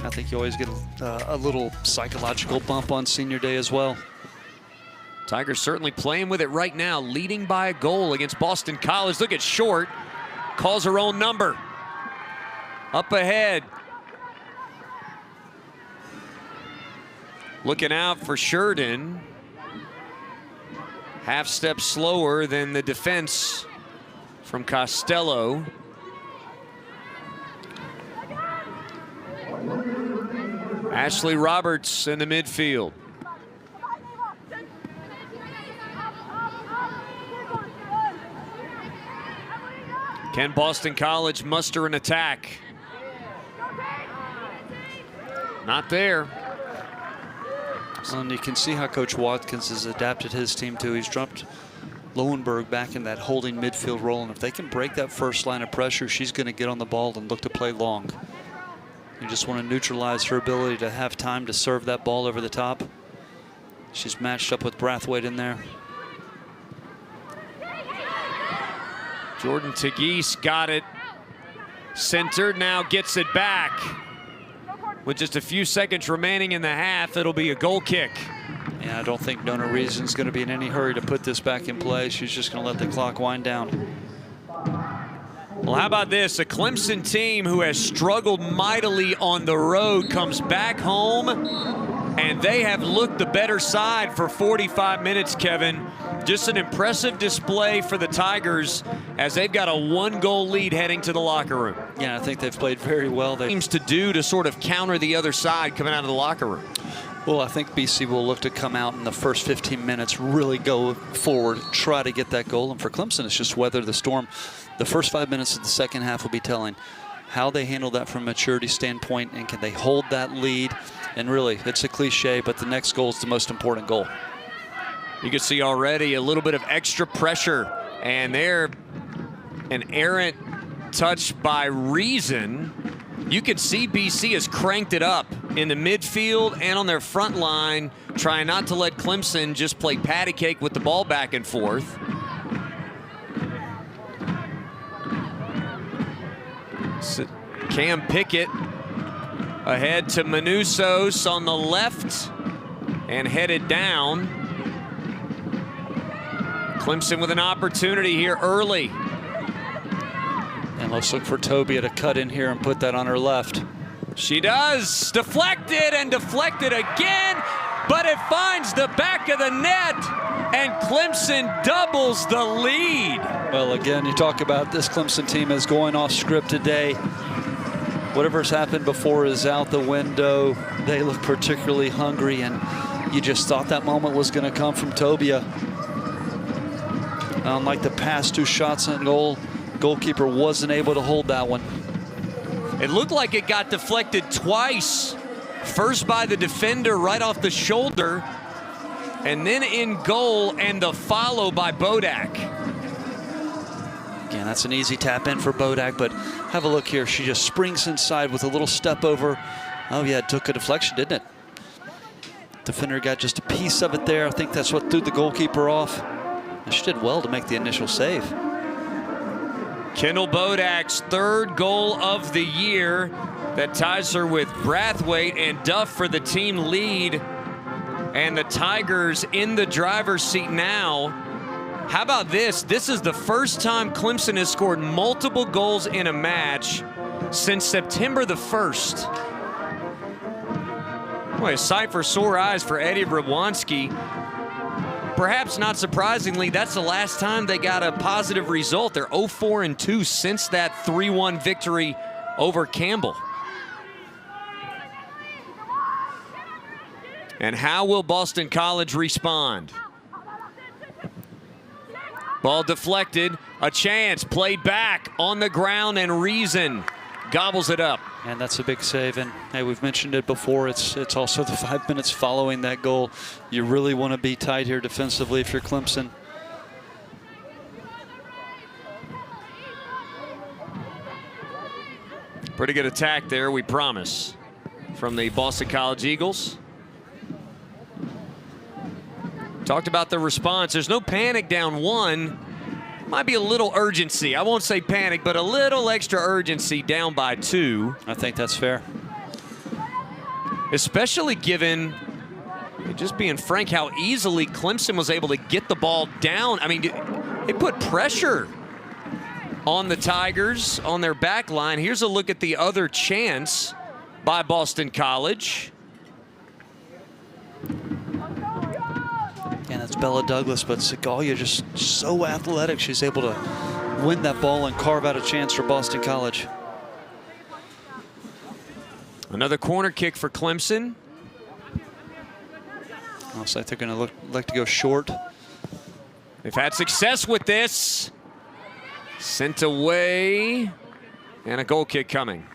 I think you always get a little psychological bump on senior day as well. Tigers certainly playing with it right now, leading by a goal against Boston College. Look at Short, calls her own number. Up ahead. Looking out for Sheridan. Half step slower than the defense from Costello. Ashley Roberts in the midfield. Can Boston College muster an attack? Not there. And you can see how Coach Watkins has adapted his team too. He's dropped Lowenberg back in that holding midfield role, and if they can break that first line of pressure, she's going to get on the ball and look to play long. You just want to neutralize her ability to have time to serve that ball over the top. She's matched up with Brathwaite in there. Jordan Teguise got it centered, now gets it back. With just a few seconds remaining in the half, it'll be a goal kick. Yeah, I don't think Nona Reason's going to be in any hurry to put this back in play. She's just going to let the clock wind down. Well, how about this? A Clemson team who has struggled mightily on the road comes back home, and they have looked the better side for 45 minutes, Kevin. Just an impressive display for the Tigers as they've got a 1-goal lead heading to the locker room. Yeah, I think they've played very well. They seems to do to sort of counter the other side coming out of the locker room. Well, I think BC will look to come out in the first 15 minutes, really go forward, try to get that goal. And for Clemson, it's just weather the storm. The first 5 minutes of the second half will be telling how they handle that from a maturity standpoint, and can they hold that lead. And really, it's a cliche, but the next goal is the most important goal. You can see already a little bit of extra pressure, and there an errant touch by Reason. You can see BC has cranked it up in the midfield and on their front line, trying not to let Clemson just play patty cake with the ball back and forth. So Cam Pickett ahead to Manusos on the left and headed down. Clemson with an opportunity here early. And let's look for Tobia to cut in here and put that on her left. She does. Deflected and deflected again, but it finds the back of the net, and Clemson doubles the lead. Well, again, you talk about this Clemson team is going off script today. Whatever's happened before is out the window. They look particularly hungry, and you just thought that moment was going to come from Tobia. Unlike the past 2 shots on goal, goalkeeper wasn't able to hold that one. It looked like it got deflected twice. First by the defender right off the shoulder, and then in goal, and the follow by Bodak. Again, that's an easy tap in for Bodak, but have a look here. She just springs inside with a little step over. Oh yeah, it took a deflection, didn't it? Defender got just a piece of it there. I think that's what threw the goalkeeper off. And she did well to make the initial save. Kendall Bodak's 3rd goal of the year. That ties her with Brathwaite and Duff for the team lead. And the Tigers in the driver's seat now. How about this? This is the first time Clemson has scored multiple goals in a match since September the 1st. Boy, a sight for sore eyes for Eddie Rawanski. Perhaps not surprisingly, that's the last time they got a positive result. They're 0-4-2 since that 3-1 victory over Campbell. And how will Boston College respond? Ball deflected, a chance, played back on the ground, and Reason gobbles it up. And that's a big save. And hey, we've mentioned it before. It's also the 5 minutes following that goal. You really want to be tight here defensively if you're Clemson. Pretty good attack there, we promise, from the Boston College Eagles. Talked about the response. There's no panic down one. Might be a little urgency. I won't say panic, but a little extra urgency down by 2. I think that's fair. Especially given, just being frank, how easily Clemson was able to get the ball down. I mean, they put pressure on the Tigers on their back line. Here's a look at the other chance by Boston College. And that's Bella Douglas, but Segalia just so athletic. She's able to win that ball and carve out a chance for Boston College. Another corner kick for Clemson. Looks like they're going to like to go short. They've had success with this. Sent away, and a goal kick coming.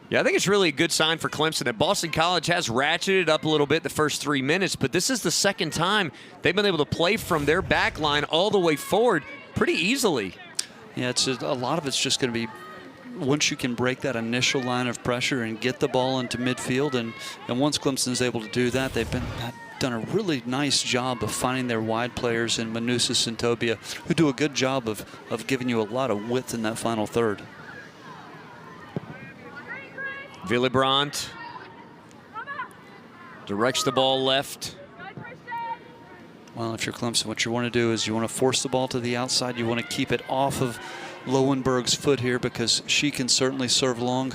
Yeah, I think it's really a good sign for Clemson that Boston College has ratcheted up a little bit the first 3 minutes, but this is the second time they've been able to play from their back line all the way forward pretty easily. Yeah, it's a lot of it's just going to be once you can break that initial line of pressure and get the ball into midfield, and once Clemson's able to do that, they've done a really nice job of finding their wide players in Manusis and Tobia, who do a good job of giving you a lot of width in that final third. Villebrandt directs the ball left. Well, if you're Clemson, what you want to do is you want to force the ball to the outside. You want to keep it off of Lowenberg's foot here because she can certainly serve long.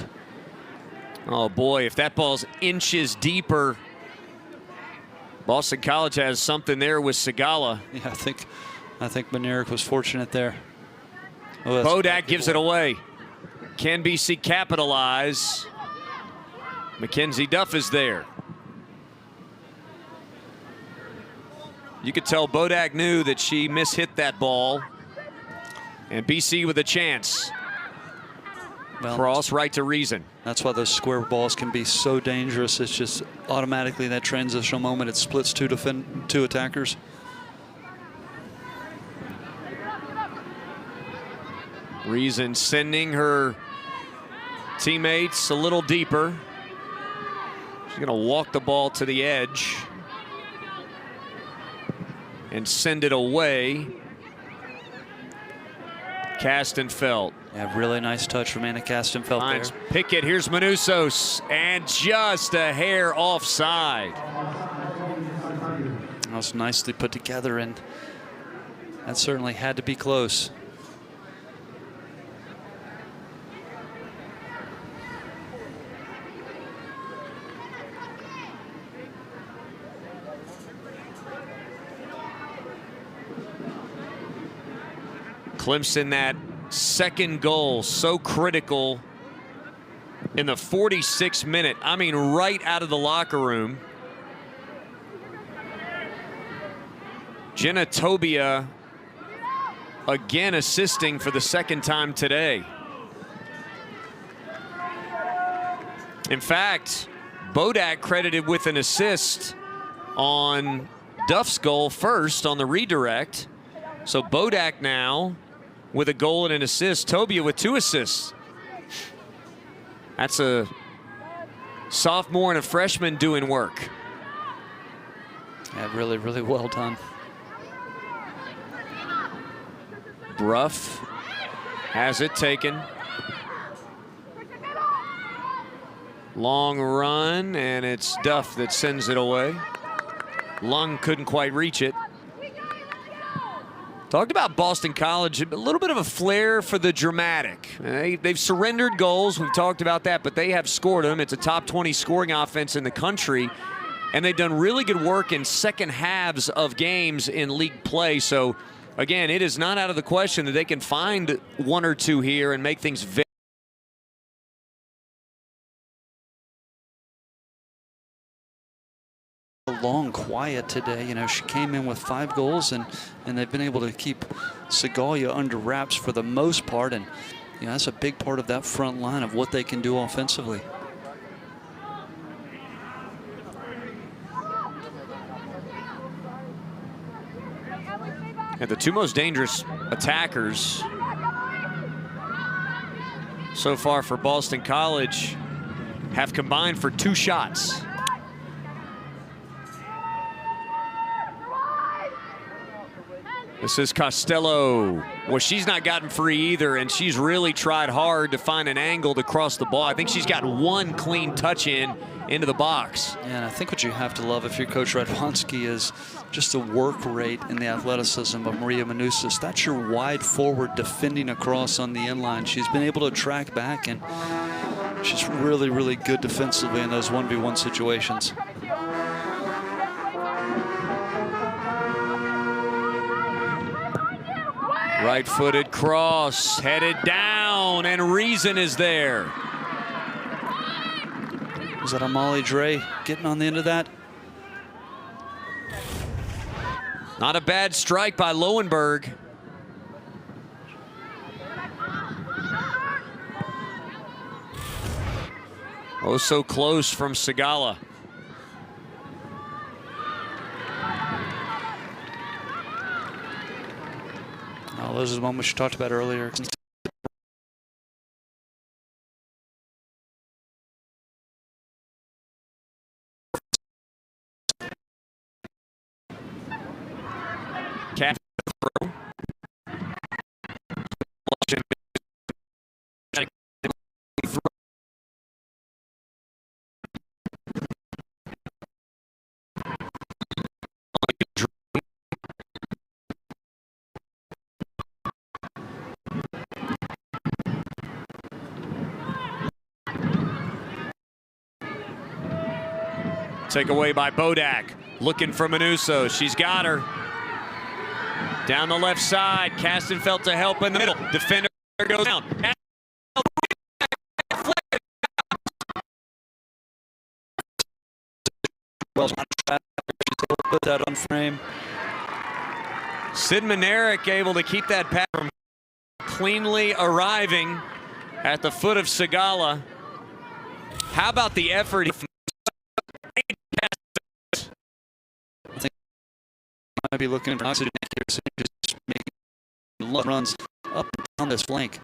Oh boy, if that ball's inches deeper, Boston College has something there with Segala. Yeah, I think Manerick was fortunate there. Oh, Bodak gives it away. Can BC capitalize? Mackenzie Duff is there. You could tell Bodak knew that she mishit that ball. And BC with a chance. Well, cross right to Reason. That's why those square balls can be so dangerous. It's just automatically in that transitional moment, it splits two attackers. Reason sending her teammates a little deeper. She's going to walk the ball to the edge and send it away. Castenfeld. Yeah, really nice touch from Anna Castenfeld Finds there. Pickett. Here's Manusos, and just a hair offside. That was nicely put together, and that certainly had to be close. Clemson, that second goal, so critical in the 46th minute. I mean, right out of the locker room. Jenna Tobia again assisting for the second time today. In fact, Bodak credited with an assist on Duff's goal first on the redirect. So Bodak now with a goal and an assist. Tobia with 2 assists. That's a sophomore and a freshman doing work. Yeah, really, really well done. Bruff has it taken. Long run, and it's Duff that sends it away. Lung couldn't quite reach it. Talked about Boston College, a little bit of a flair for the dramatic. They've surrendered goals, we've talked about that, but they have scored them. It's a top 20 scoring offense in the country, and they've done really good work in second halves of games in league play. So, again, it is not out of the question that they can find 1 or 2 here and make things very long quiet today. You know, she came in with 5 goals, and they've been able to keep Segalia under wraps for the most part, and you know, that's a big part of that front line of what they can do offensively. And the 2 most dangerous attackers so far for Boston College have combined for 2 shots. This is Costello. Well, she's not gotten free either, and she's really tried hard to find an angle to cross the ball. I think she's got 1 clean touch into the box. Yeah, and I think what you have to love if you're Coach Radwanski is just the work rate and the athleticism of Maria Manousis. That's your wide forward defending across on the inline. She's been able to track back, and she's really, really good defensively in those 1v1 situations. Right-footed cross, headed down, and Reason is there. Was that Molly Dre getting on the end of that? Not a bad strike by Lowenberg. Oh, so close from Sigala. Oh, those are the moments you talked about earlier. Cat throw. Take away by Bodak. Looking for Manuso. She's got her. Down the left side. Castenfeld to help in the middle. Defender goes down. Well, put that on frame. Sid Manerick able to keep that pass from cleanly arriving at the foot of Sigala. How about the effort? I think I might be looking for oxygen here, so just making runs up and down this flank.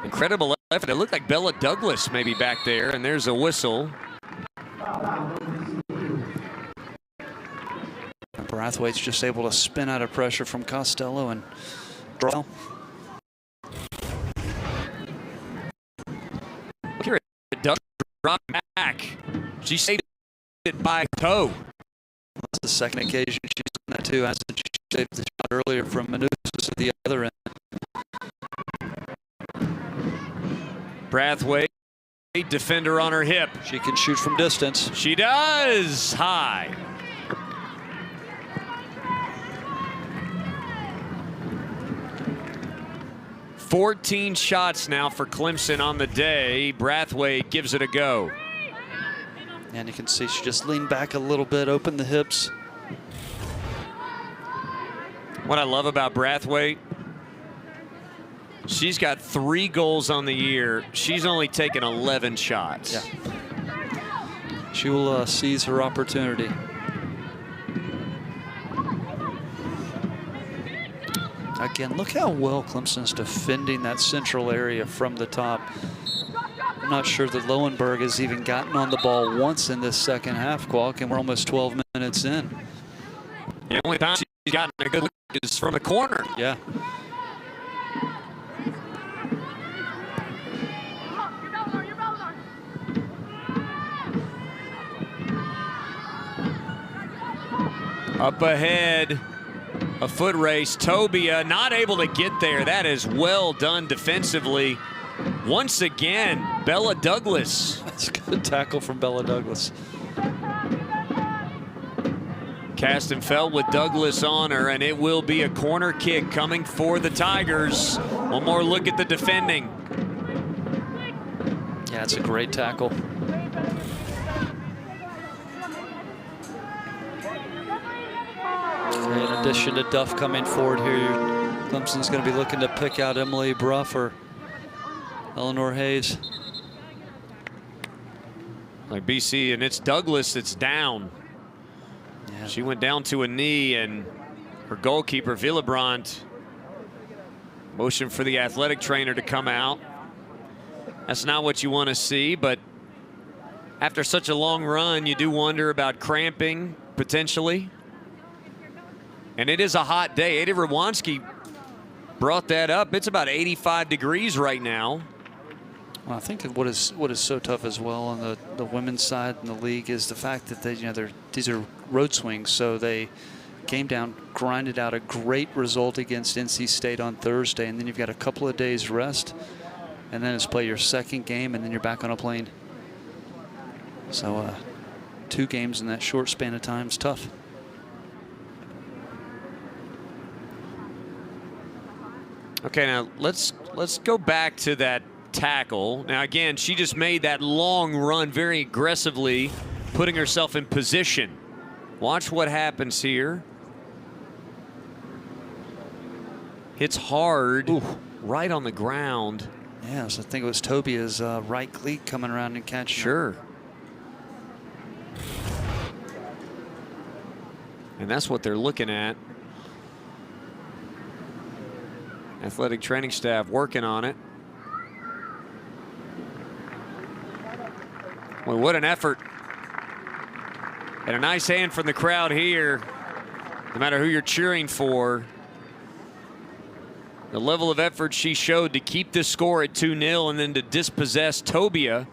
Incredible effort. It looked like Bella Douglas maybe back there, and there's a whistle. Brathwaite's just able to spin out of pressure from Costello and draw. Look here at Doug drop back. She saved it by toe. That's the second occasion she's done that too. As she saved the shot earlier from Manousis at the other end. Brathwaite, defender on her hip. She can shoot from distance. She does. High. "14 shots now for Clemson on the day." Brathwaite gives it a go. And you can see she just leaned back a little bit, opened the hips. What I love about Brathwaite, she's got 3 goals on the year. She's only taken 11 shots. Yeah. She will seize her opportunity. Again, look how well Clemson's defending that central area from the top. I'm not sure that Lowenberg has even gotten on the ball once in this second half, Qualk, and we're almost 12 minutes in. The only time she's gotten a good look is from the corner. Yeah. Up ahead, a foot race. Tobia not able to get there. That is well done defensively. Once again, Bella Douglas. That's a good tackle from Bella Douglas. Castenfeld with Douglas on her, and it will be a corner kick coming for the Tigers. One more look at the defending. Yeah, it's a great tackle. In addition to Duff coming forward here, Clemson's going to be looking to pick out Emily Bruff or Eleanor Hayes. Like BC, and it's Douglas that's down. Yeah. She went down to a knee, and her goalkeeper, Villebrandt, Motion for the athletic trainer to come out. That's not what you want to see, but after such a long run, you do wonder about cramping potentially. And it is a hot day. Ada Radwanski brought that up. It's about 85 degrees right now. Well, I think what is so tough as well on the women's side in the league is the fact that these are road swings, so they came down, grinded out a great result against NC State on Thursday, and then you've got a couple of days rest, and then it's play your second game, and then you're back on a plane. So 2 games in that short span of time is tough. Okay, now let's go back to that tackle. Now again, she just made that long run very aggressively, putting herself in position. Watch what happens here. Hits hard. Ooh. Right on the ground. Yeah, so I think it was Tobia's right cleat coming around and catching. Sure. And that's what they're looking at. Athletic training staff working on it. Well, what an effort. And a nice hand from the crowd here. No matter who you're cheering for. The level of effort she showed to keep this score at 2-0 and then to dispossess Tobia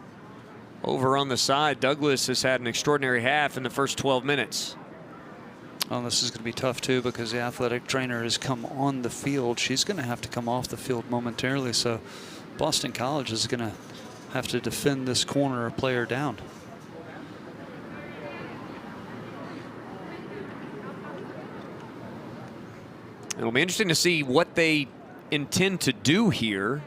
over on the side. Douglas has had an extraordinary half in the first 12 minutes. Well, this is going to be tough too because the athletic trainer has come on the field. She's going to have to come off the field momentarily. So Boston College is going to have to defend this corner or player down. It'll be interesting to see what they intend to do here,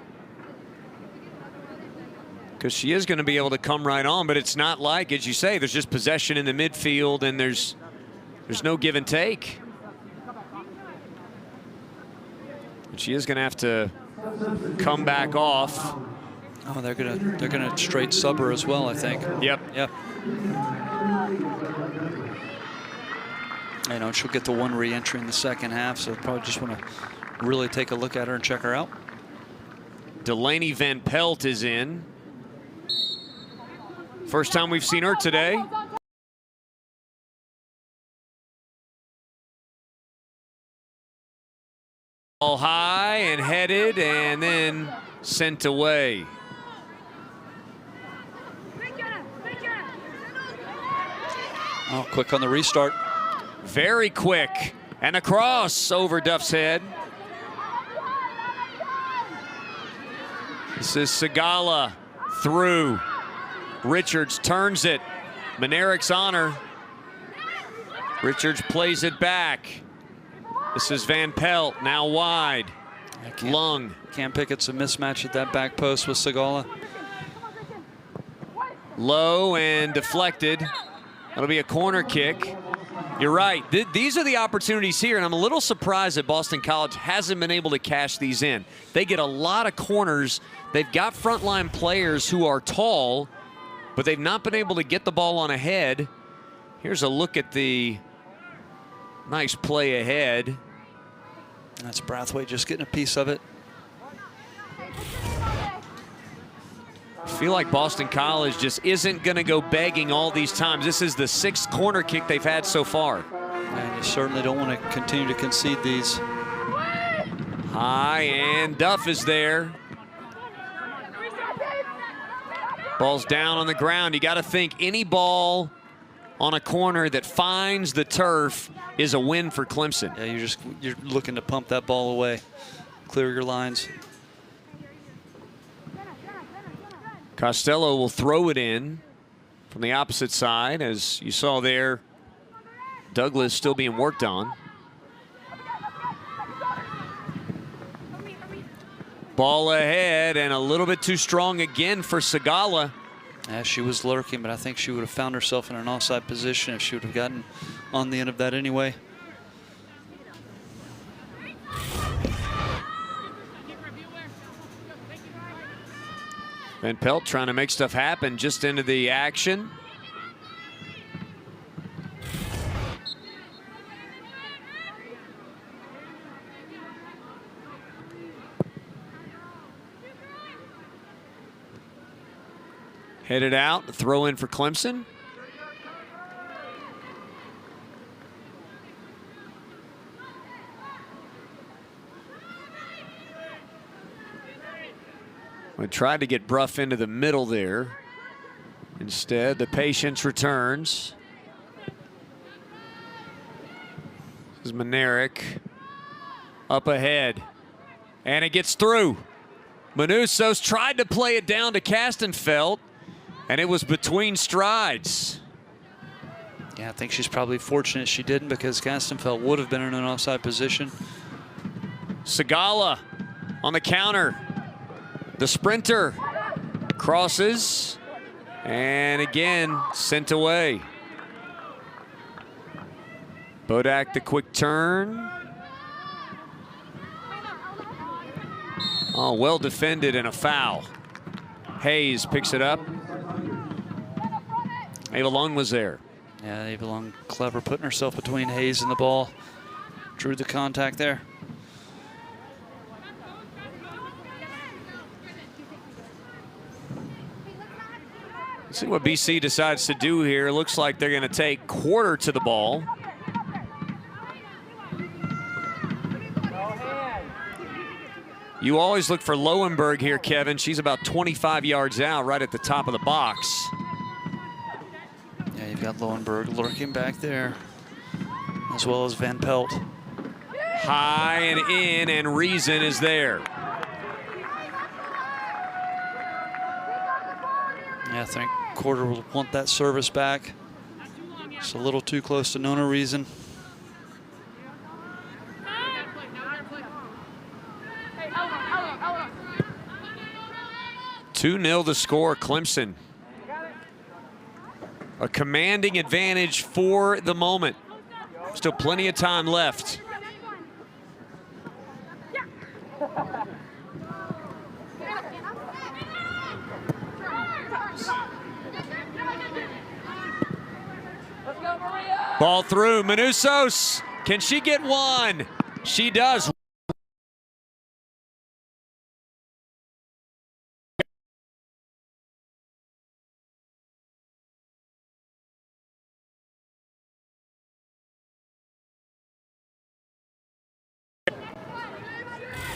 because she is going to be able to come right on, but it's not like, as you say, there's just possession in the midfield and there's no give and take. And she is going to have to come back off. Oh, they're gonna straight sub her as well, I think. Yep. Yep. You know, she'll get the 1 re-entry in the second half, so probably just want to really take a look at her and check her out. Delaney Van Pelt is in. First time we've seen her today. Ball high and headed and then sent away. Oh, quick on the restart. Very quick. And across over Duff's head. This is Sigala through. Richards turns it. Maneric's on her. Richards plays it back. This is Van Pelt, now wide. Lung. Cam Pickett's a mismatch at that back post with Sigala. Low and deflected. That'll be a corner kick. You're right. These are the opportunities here, and I'm a little surprised that Boston College hasn't been able to cash these in. They get a lot of corners. They've got frontline players who are tall, but they've not been able to get the ball on ahead. Here's a look at the nice play ahead. That's Brathwaite just getting a piece of it. I feel like Boston College just isn't going to go begging all these times. This is the 6th corner kick they've had so far. And you certainly don't want to continue to concede these. High, and Duff is there. Ball's down on the ground. You got to think any ball on a corner that finds the turf is a win for Clemson. Yeah, you're looking to pump that ball away, clear your lines. Costello will throw it in from the opposite side. As you saw there, Douglas still being worked on. Ball ahead and a little bit too strong again for Sigala. Yeah, she was lurking, but I think she would have found herself in an offside position if she would have gotten on the end of that anyway. Van Pelt trying to make stuff happen just into the action. Headed out, throw in for Clemson. We tried to get Bruff into the middle there. Instead, the patience returns. This is Manerick up ahead, and it gets through. Manusos tried to play it down to Castenfeld, and it was between strides. Yeah, I think she's probably fortunate she didn't, because Castenfeld would have been in an offside position. Segala on the counter. The sprinter crosses, and again sent away. Bodak the quick turn. Oh, well defended and a foul. Hayes picks it up. Ava Long was there. Yeah, Ava Long clever, putting herself between Hayes and the ball. Drew the contact there. Let's see what BC decides to do here. Looks like they're going to take quarter to the ball. You always look for Lowenberg here, Kevin. She's about 25 yards out, right at the top of the box. Yeah, you've got Lowenberg lurking back there, as well as Van Pelt. High and in, and Reason is there. Yeah, I think Quarter will want that service back. It's a little too close to Nona Reason. $2-0 to score, Clemson. A commanding advantage for the moment. Still plenty of time left. Ball through, Manusos. Can she get one? She does.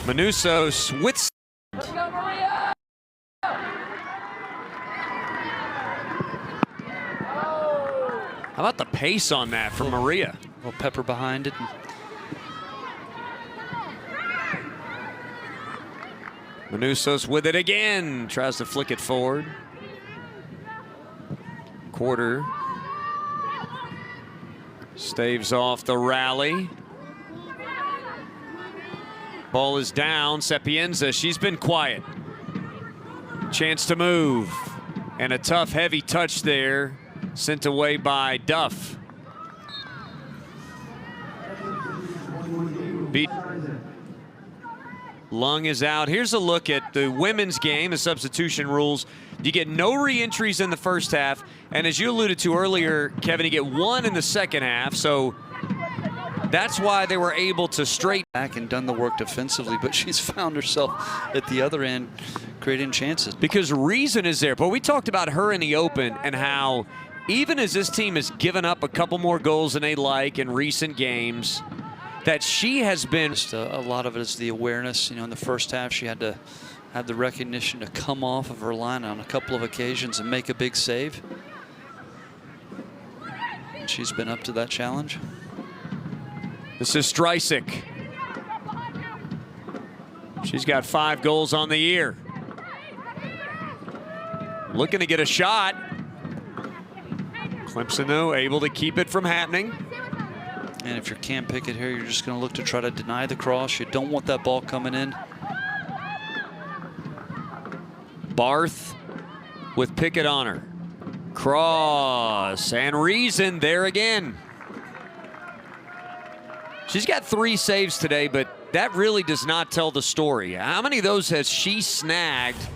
Manusos with. How about the pace on that from Maria? A little pepper behind it. Manusos with it again. Tries to flick it forward. Quarter staves off the rally. Ball is down. Sapienza, she's been quiet. Chance to move. And a tough, heavy touch there. Sent away by Duff. Lung is out. Here's a look at the women's game, the substitution rules. You get no re-entries in the first half. And as you alluded to earlier, Kevin, you get one in the second half. So that's why they were able to straighten back and done the work defensively, but she's found herself at the other end creating chances. Because Reason is there. But we talked about her in the open and how even as this team has given up a couple more goals than they like in recent games, that she has been. Just a lot of it is the awareness. You know, in the first half, she had to have the recognition to come off of her line on a couple of occasions and make a big save. And she's been up to that challenge. This is Streisig. She's got 5 goals on the year. Looking to get a shot. Clemson, though, able to keep it from happening. And if you're Cam Pickett here, you're just going to look to try to deny the cross. You don't want that ball coming in. Barth with Pickett on her. Cross, and Reason there again. She's got 3 saves today, but that really does not tell the story. How many of those has she snagged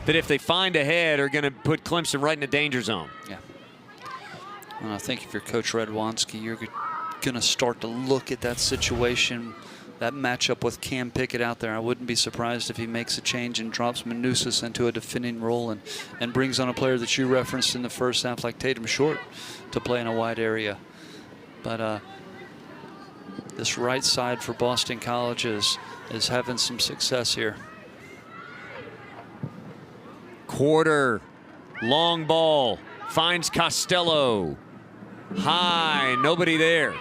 that if they find a head are going to put Clemson right in the danger zone? Yeah. And I think if you're Coach Redwanski, you're going to start to look at that situation that matchup with Cam Pickett out there, I wouldn't be surprised if he makes a change and drops Manusis into a defending role and brings on a player that you referenced in the first half like Tatum Short to play in a wide area. But this right side for Boston College is having some success here. Quarter, long ball, finds Costello. High, nobody there.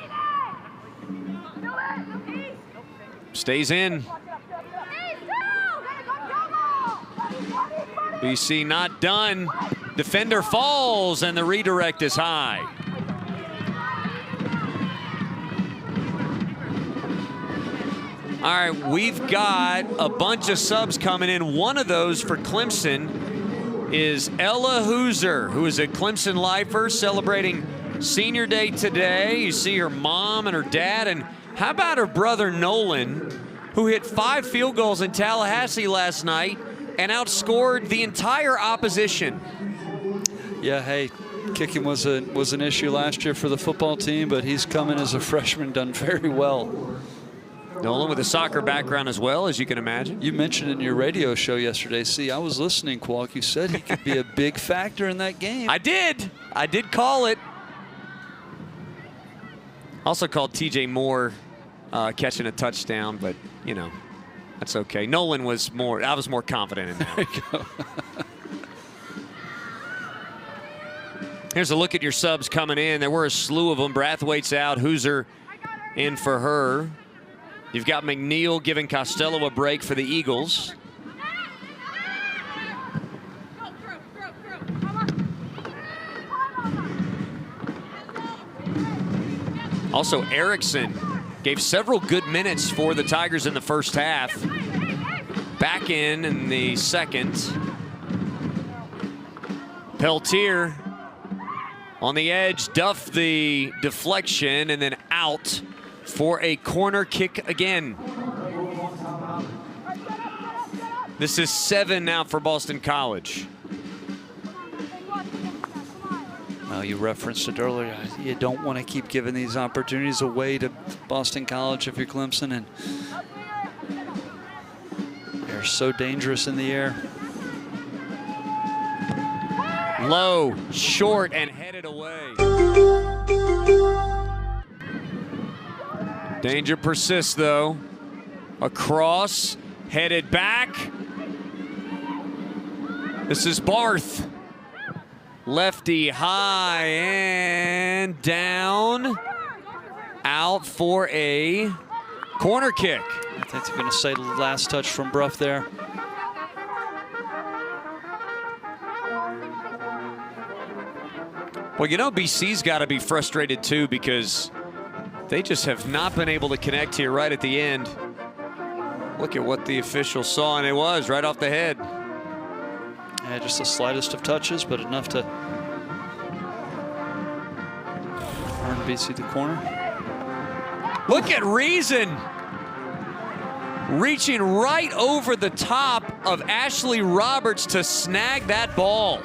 Stays in. BC not done. Defender falls and the redirect is high. All right, we've got a bunch of subs coming in. One of those for Clemson is Ella Hooser, who is a Clemson lifer celebrating Senior Day today. You see her mom and her dad, and how about her brother Nolan, who hit 5 field goals in Tallahassee last night and outscored the entire opposition. Yeah, hey, kicking was an issue last year for the football team, but he's coming as a freshman, done very well. Nolan with a soccer background as well, as you can imagine. You mentioned in your radio show yesterday. See, I was listening, Qualk. You said he could be a big factor in that game. I did call it. Also called TJ Moore catching a touchdown, but, you know, that's okay. Nolan was more, I was more confident in that. There you go. Here's a look at your subs coming in. There were a slew of them. Brathwaite's out. Hooser in for her. You've got McNeil giving Costello a break for the Eagles. Also, Erickson gave several good minutes for the Tigers in the first half. Back in the second. Peltier on the edge, Duff the deflection, and then out for a corner kick again. This is 7 now for Boston College. Well, you referenced it earlier. You don't want to keep giving these opportunities away to Boston College if you're Clemson, and they're so dangerous in the air. Low, short, and headed away. Danger persists, though. Across, headed back. This is Barth. Lefty high and down. Out for a corner kick. I think they're going to say last touch from Bruff there. Well, you know, BC's got to be frustrated, too, because they just have not been able to connect here right at the end. Look at what the official saw, and it was right off the head. Yeah, just the slightest of touches, but enough to earn BC the corner. Look at Reason reaching right over the top of Ashley Roberts to snag that ball.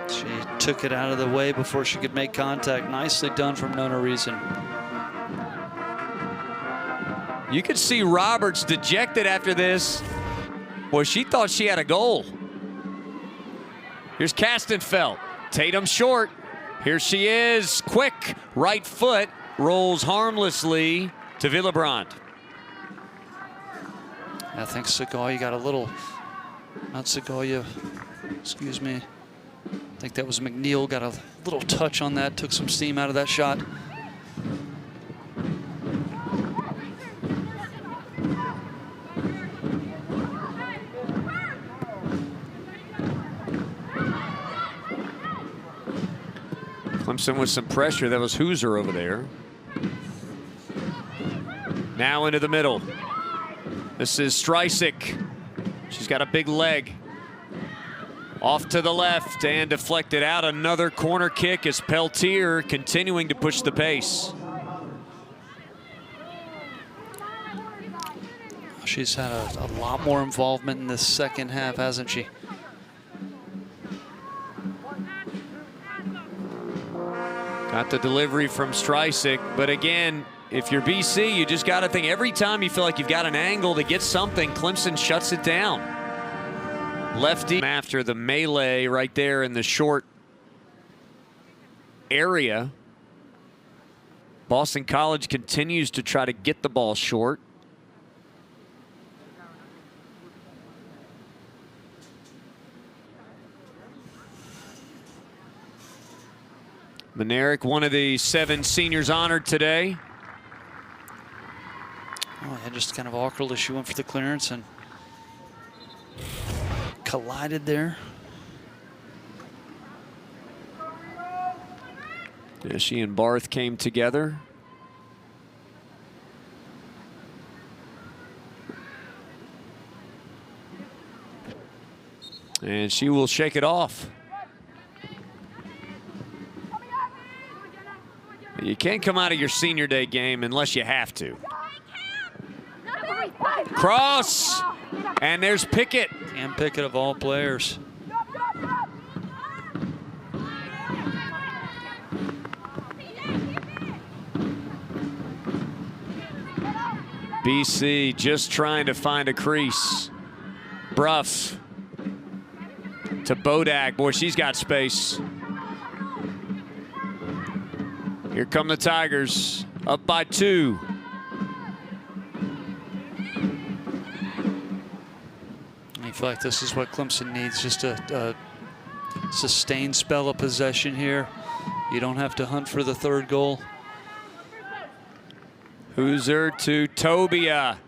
She took it out of the way before she could make contact. Nicely done from Nona Reason. You could see Roberts dejected after this. Boy, she thought she had a goal. Here's Castenfeld. Tatum short. Here she is. Quick right foot rolls harmlessly to Villebrandt. I think Segoya got a little, not Segoya, excuse me. I think that was McNeil, got a little touch on that, took some steam out of that shot. Clemson with some pressure. That was Hooser over there. Now into the middle. This is Streisig. She's got a big leg. Off to the left and deflected out. Another corner kick as Peltier continuing to push the pace. She's had a lot more involvement in the second half, hasn't she? Got the delivery from Streisig, but again, if you're BC, you just got to think every time you feel like you've got an angle to get something, Clemson shuts it down. Lefty after the melee right there in the short area. Boston College continues to try to get the ball short. Manerick, one of the 7 seniors honored today. Oh, yeah, just kind of awkwardly she went for the clearance and collided there. Yeah, she and Barth came together. And she will shake it off. You can't come out of your senior day game unless you have to. Cross, and there's Pickett. Cam Pickett of all players. BC just trying to find a crease. Bruff to Bodak. Boy, she's got space. Here come the Tigers, up by 2. I feel like this is what Clemson needs, just a sustained spell of possession here. You don't have to hunt for the 3rd goal. Hooser to Tobia.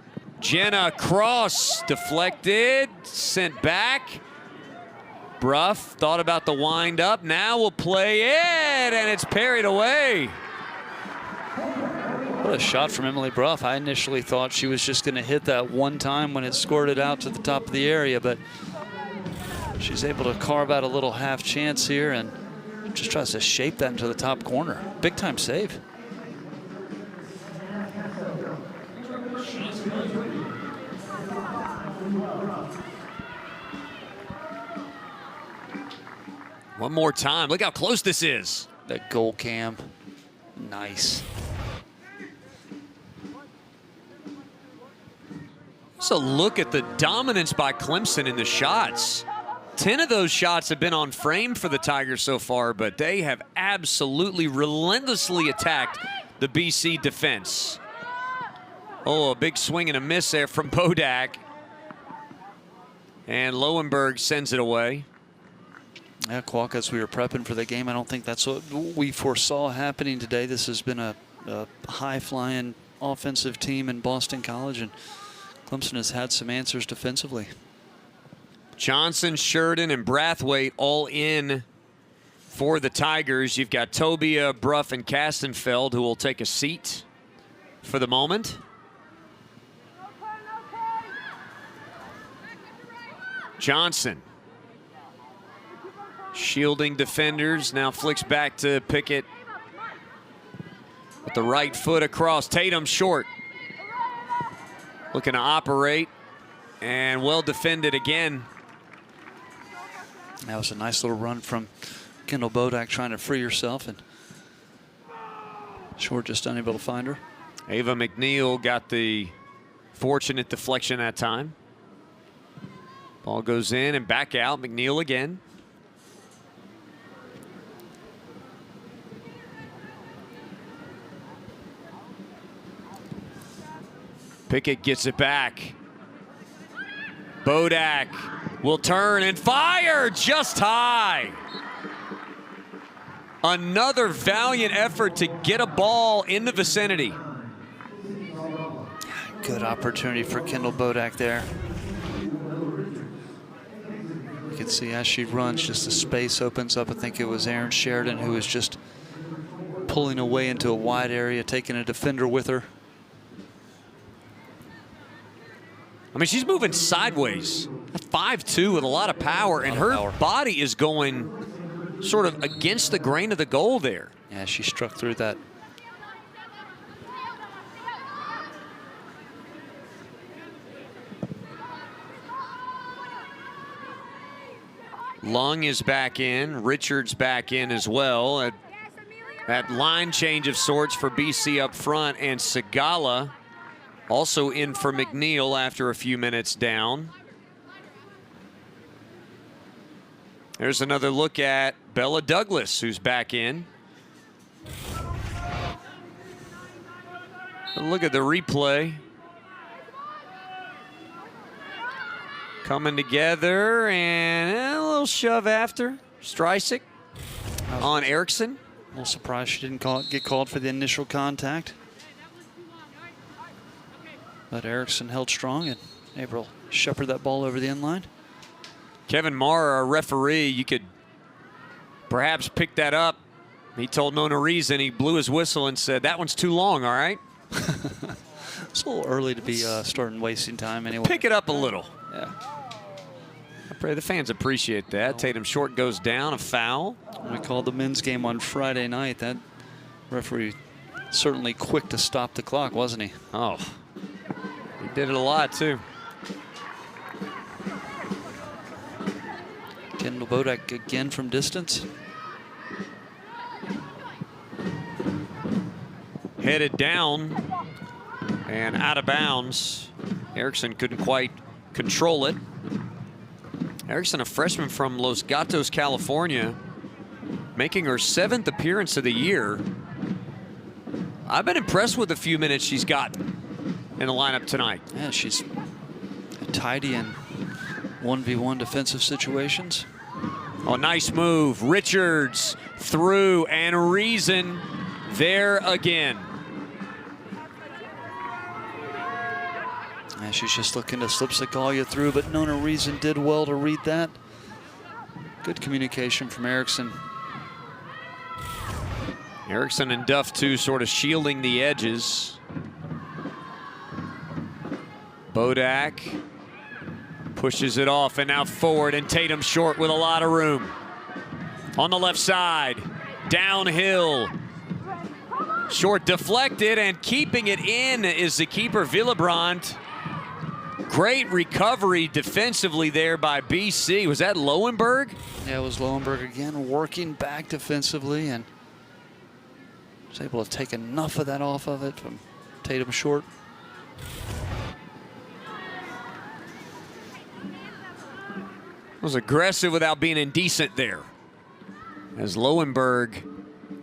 Jenna cross, deflected, sent back. Bruff thought about the wind up. Now we'll play it, and it's parried away. What a shot from Emily Bruff. I initially thought she was just going to hit that one time when it scored it out to the top of the area, but she's able to carve out a little half chance here and just tries to shape that into the top corner. Big time save. One more time. Look how close this is. That goal cam. Nice. So look at the dominance by Clemson in the shots. 10 of those shots have been on frame for the Tigers so far, but they have absolutely relentlessly attacked the BC defense. Oh, a big swing and a miss there from Bodak. And Lowenberg sends it away. Yeah, Kwok, as we were prepping for the game, I don't think that's what we foresaw happening today. This has been a high-flying offensive team in Boston College, and Clemson has had some answers defensively. Johnson, Sheridan, and Brathwaite all in for the Tigers. You've got Tobia, Bruff, and Kastenfeld, who will take a seat for the moment. Johnson shielding defenders, now flicks back to Pickett with the right foot across. Tatum short, looking to operate, and well defended again. That was a nice little run from Kendall Bodak trying to free herself, and Short just unable to find her. Ava McNeil got the fortunate deflection that time. Ball goes in and back out. McNeil again. Pickett gets it back. Bodak will turn and fire just high. Another valiant effort to get a ball in the vicinity. Good opportunity for Kendall Bodak there. You can see as she runs, just the space opens up. I think it was Aaron Sheridan who was just pulling away into a wide area, taking a defender with her. I mean, she's moving sideways. 5'2" with a lot of power, and her body is going sort of against the grain of the goal there. Yeah, she struck through that. Lung is back in. Richards back in as well. That line change of sorts for BC up front, and Segala also in for McNeil after a few minutes down. There's another look at Bella Douglas, who's back in. Look at the replay. Coming together, and a little shove after. Streisig on Erickson. A little surprised she didn't get called for the initial contact. But Erickson held strong and able to shepherd that ball over the end line. Kevin Marr, our referee, you could perhaps pick that up. He told Nona Reason, he blew his whistle and said, that one's too long, all right? It's a little early to be starting wasting time anyway. Pick it up a little. Yeah. I pray the fans appreciate that. Tatum Short goes down, a foul. When we called the men's game on Friday night, that referee certainly quick to stop the clock, wasn't he? Oh, he did it a lot too. Kendall Bodak again from distance. Headed down and out of bounds. Erickson couldn't quite control it. Erickson, a freshman from Los Gatos, California, making her 7th appearance of the year. I've been impressed with the few minutes she's gotten in the lineup tonight. Yeah, she's tidy in 1v1 defensive situations. Oh, nice move. Richards through, and Reason there again. And she's just looking to slip Segalia through, but Nona Reason did well to read that. Good communication from Erickson. Erickson and Duff, too, sort of shielding the edges. Bodak pushes it off, and now forward, and Tatum Short with a lot of room. On the left side, downhill. Short deflected, and keeping it in is the keeper, Villebrandt. Great recovery defensively there by BC. Was that Lowenberg? Yeah, it was Lowenberg again, working back defensively, and was able to take enough of that off of it from Tatum Short. Was aggressive without being indecent there. As Lowenberg,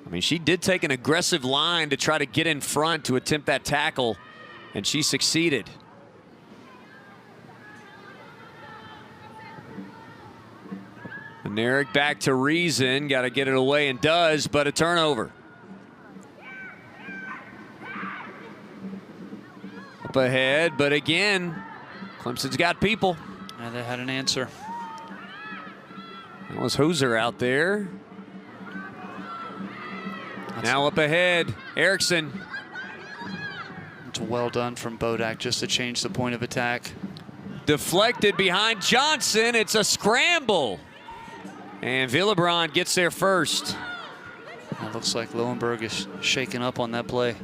I mean, she did take an aggressive line to try to get in front to attempt that tackle, and she succeeded. And Eric back to Reason, got to get it away, and does, but a turnover. Up ahead, but again, Clemson's got people. And they had an answer. That was Hoser out there. Now up ahead, Erickson. It's well done from Bodak just to change the point of attack. Deflected behind Johnson. It's a scramble. And Villebrandt gets there first. It looks like Lowenberg is shaken up on that play.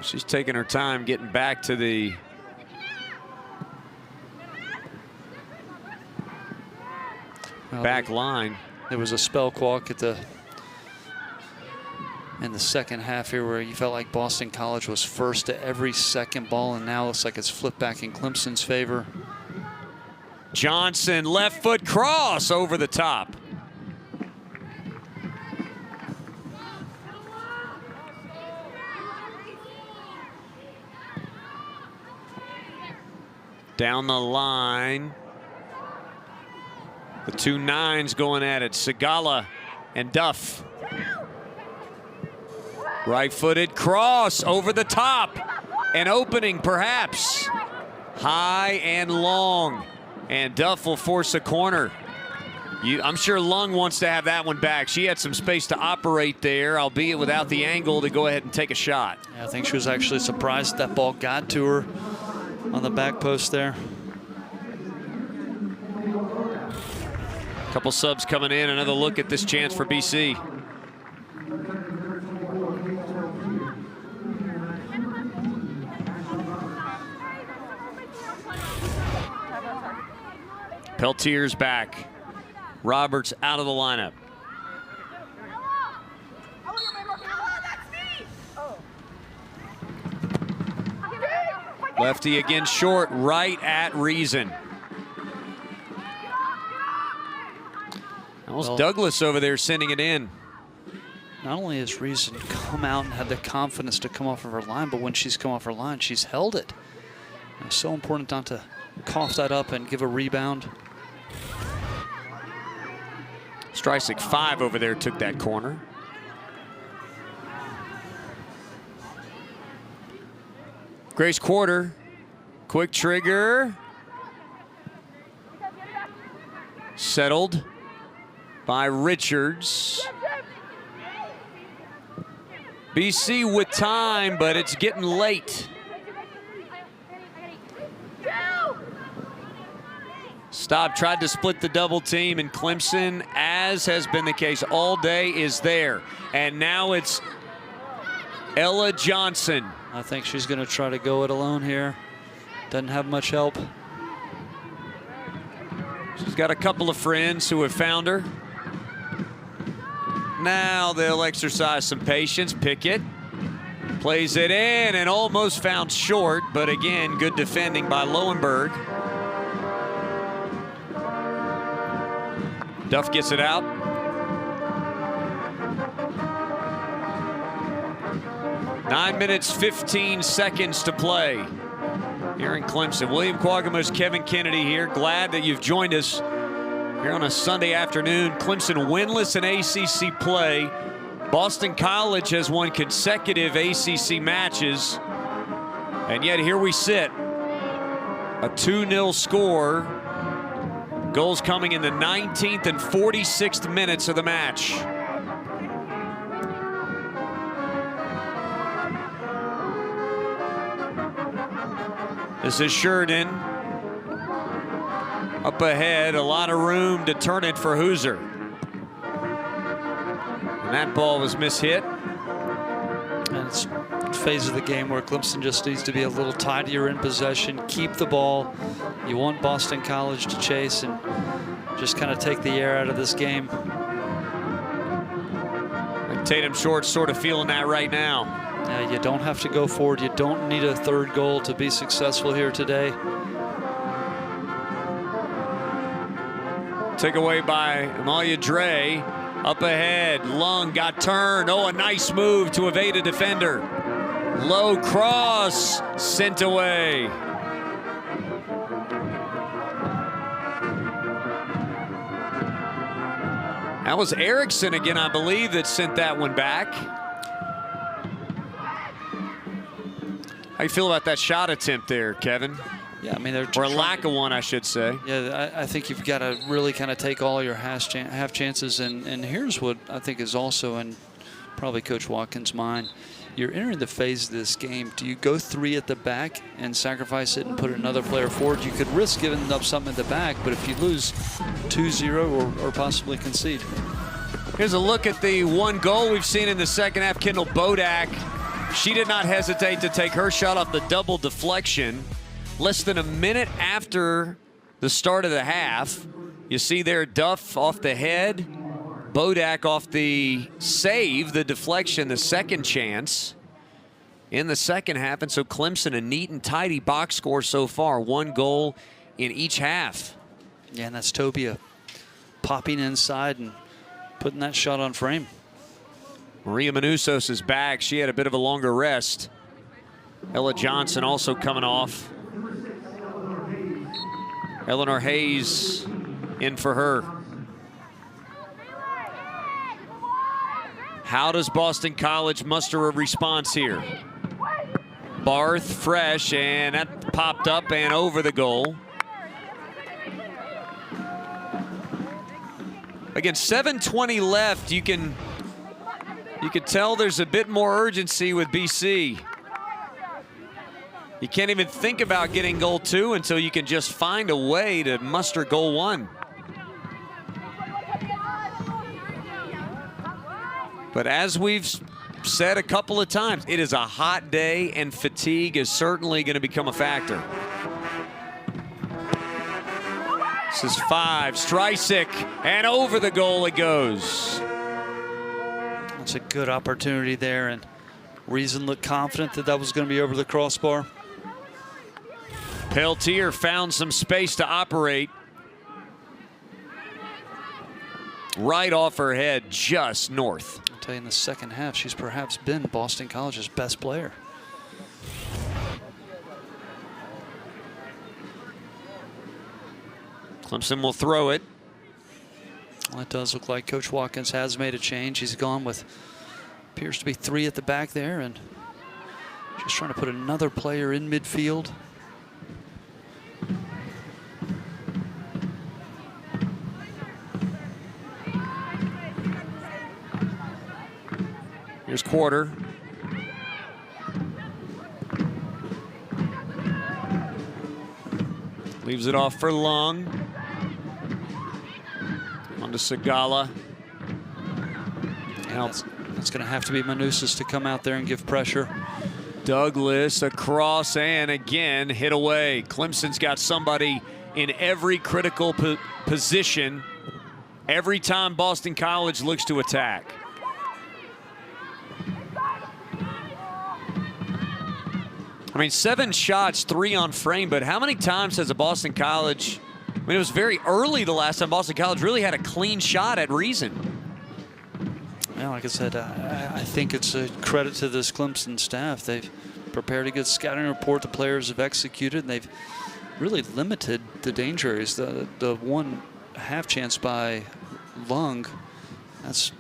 She's taking her time getting back to the back line. There was a spell clock in the second half here where you felt like Boston College was first to every second ball, and now it looks like it's flipped back in Clemson's favor. Johnson, left foot cross over the top. Down the line. The 2 9s going at it. Segala and Duff. Right-footed cross over the top. An opening, perhaps. High and long. And Duff will force a corner. I'm sure Lung wants to have that one back. She had some space to operate there, albeit without the angle to go ahead and take a shot. Yeah, I think she was actually surprised that ball got to her on the back post there. Couple subs coming in. Another look at this chance for BC. Peltier's back. Roberts out of the lineup. Lefty again short, right at Reason. That was Douglas over there sending it in. Not only has Reason come out and had the confidence to come off of her line, but when she's come off her line, she's held it. It's so important not to cough that up and give a rebound. Streisig 5 over there took that corner. Grace Quarter, quick trigger. Settled by Richards. BC with time, but it's getting late. Staub tried to split the double team, and Clemson, as has been the case all day, is there. And now it's Ella Johnson. I think she's going to try to go it alone here. Doesn't have much help. She's got a couple of friends who have found her. Now they'll exercise some patience. Pickett plays it in and almost found short, but again, good defending by Lowenberg. Duff gets it out. Nine minutes, 15 seconds to play here in Clemson. William Quagamos, Kevin Kennedy here. Glad that you've joined us here on a Sunday afternoon. Clemson winless in ACC play. Boston College has won consecutive ACC matches. And yet here we sit. A 2-0 score. Goals coming in the 19th and 46th minutes of the match. This is Sheridan. Up ahead, a lot of room to turn it for Hooser. And that ball was mishit. And it's a phase of the game where Clemson just needs to be a little tidier in possession, keep the ball. You want Boston College to chase and just kind of take the air out of this game. And Tatum Short's sort of feeling that right now. You don't have to go forward. You don't need a third goal to be successful here today. Take away by Amalia Dre. Up ahead, Lung got turned. Oh, a nice move to evade a defender. Low cross, sent away. That was Erickson again, I believe, that sent that one back. How you feel about that shot attempt there, Kevin? Yeah, I mean, they're or a lack of one, I should say. Yeah, I think you've got to really kind of take all your half chances. And here's what I think is also in probably Coach Watkins' mind. You're entering the phase of this game. Do you go 3 at the back and sacrifice it and put another player forward? You could risk giving up something at the back, but if you lose 2-0 or possibly concede. Here's a look at the one goal we've seen in the second half. Kendall Bodak. She did not hesitate to take her shot off the double deflection. Less than a minute after the start of the half, you see there Duff off the head, Bodak off the save, the deflection, the second chance in the second half. And so Clemson, a neat and tidy box score so far, 1 goal in each half. Yeah, and that's Tobia popping inside and putting that shot on frame. Maria Manusos is back. She had a bit of a longer rest. Ella Johnson also coming off. Eleanor Hayes in for her. How does Boston College muster a response here? Barth fresh, and that popped up and over the goal. Again, 7:20 left. You can tell there's a bit more urgency with BC. You can't even think about getting goal 2 until you can just find a way to muster goal 1. But as we've said a couple of times, it is a hot day and fatigue is certainly going to become a factor. This is 5, Streisig, and over the goal it goes. That's a good opportunity there, and Reason looked confident that that was going to be over the crossbar. Peltier found some space to operate. Right off her head, just north. I'll tell you, in the second half, she's perhaps been Boston College's best player. Clemson will throw it. Well, it does look like Coach Watkins has made a change. He's gone with, appears to be 3 at the back there, and just trying to put another player in midfield. Here's Quarter. Leaves it off for Long. On to Segala. Yeah, that's going to have to be Manousis to come out there and give pressure. Douglas across and again hit away. Clemson's got somebody in every critical position every time Boston College looks to attack. I mean, 7 shots, 3 on frame, but how many times has a Boston College, I mean, it was very early the last time Boston College really had a clean shot at Reason. Well, like I said, I think it's a credit to this Clemson staff. They've prepared a good scouting report. The players have executed, and they've really limited the danger areas. The one half chance by Lung, that's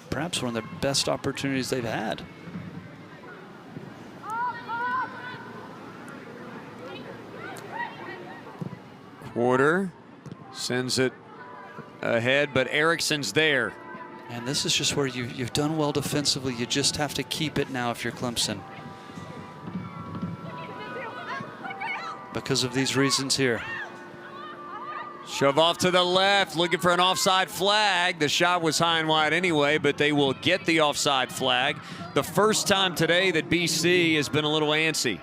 perhaps one of the best opportunities they've had. Quarter sends it ahead, but Erickson's there. And this is just where you've done well defensively. You just have to keep it now if you're Clemson. Because of these reasons here. Shove off to the left, looking for an offside flag. The shot was high and wide anyway, but they will get the offside flag. The first time today that BC has been a little antsy.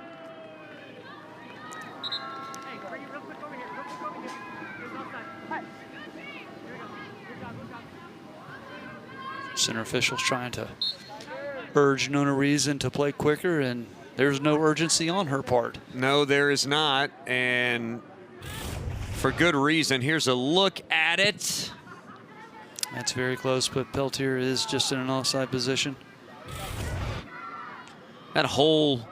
Center officials trying to urge Nona Reason to play quicker, and there's no urgency on her part. No, there is not, and for good reason. Here's a look at it. That's very close, but Peltier is just in an offside position. That whole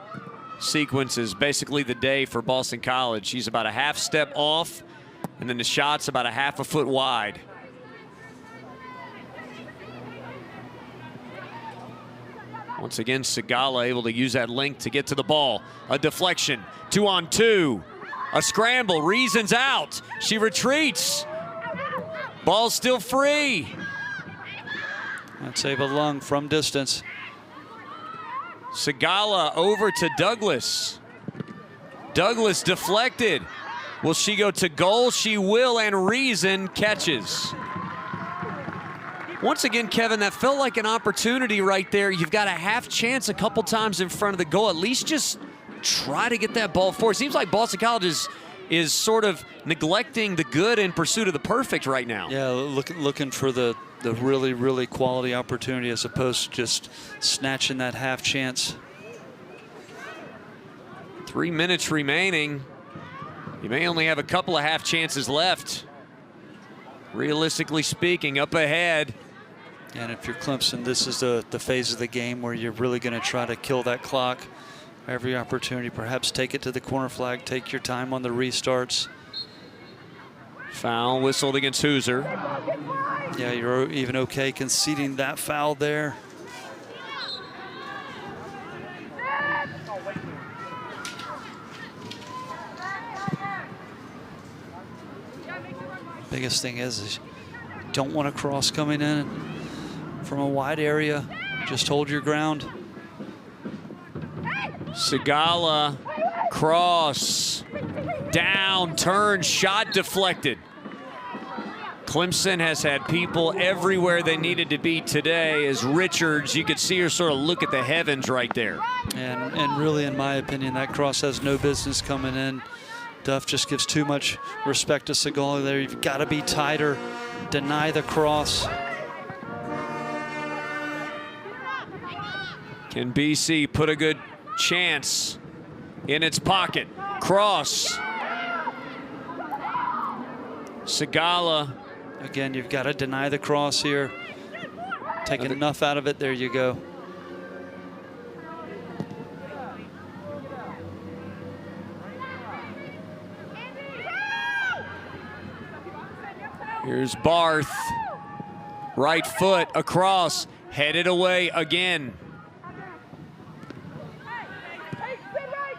sequence is basically the day for Boston College. She's about a half step off, and then the shot's about a half a foot wide. Once again, Segala able to use that length to get to the ball. A deflection, 2-on-2. A scramble, Reason's out. She retreats. Ball's still free. That's Ava Lung from distance. Segala over to Douglas. Douglas deflected. Will she go to goal? She will, and Reason catches. Once again, Kevin, that felt like an opportunity right there. You've got a half chance a couple times in front of the goal. At least just try to get that ball forward. Seems like Boston College is sort of neglecting the good in pursuit of the perfect right now. Yeah, looking for the really, really quality opportunity as opposed to just snatching that half chance. 3 minutes remaining. You may only have a couple of half chances left. Realistically speaking, up ahead. And if you're Clemson, this is the phase of the game where you're really going to try to kill that clock. Every opportunity, perhaps take it to the corner flag, take your time on the restarts. Foul whistled against Hooser. Yeah, you're even okay conceding that foul there. Biggest thing is you don't want a cross coming in from a wide area. Just hold your ground. Segala, cross, down, turn, shot deflected. Clemson has had people everywhere they needed to be today. As Richards, you could see her sort of look at the heavens right there. And really, in my opinion, that cross has no business coming in. Duff just gives too much respect to Segala there. You've got to be tighter, deny the cross. Can BC put a good chance in its pocket? Cross, Sigala. Again, you've got to deny the cross here. Take enough out of it. There you go. Here's Barth. Right foot across. Headed away again.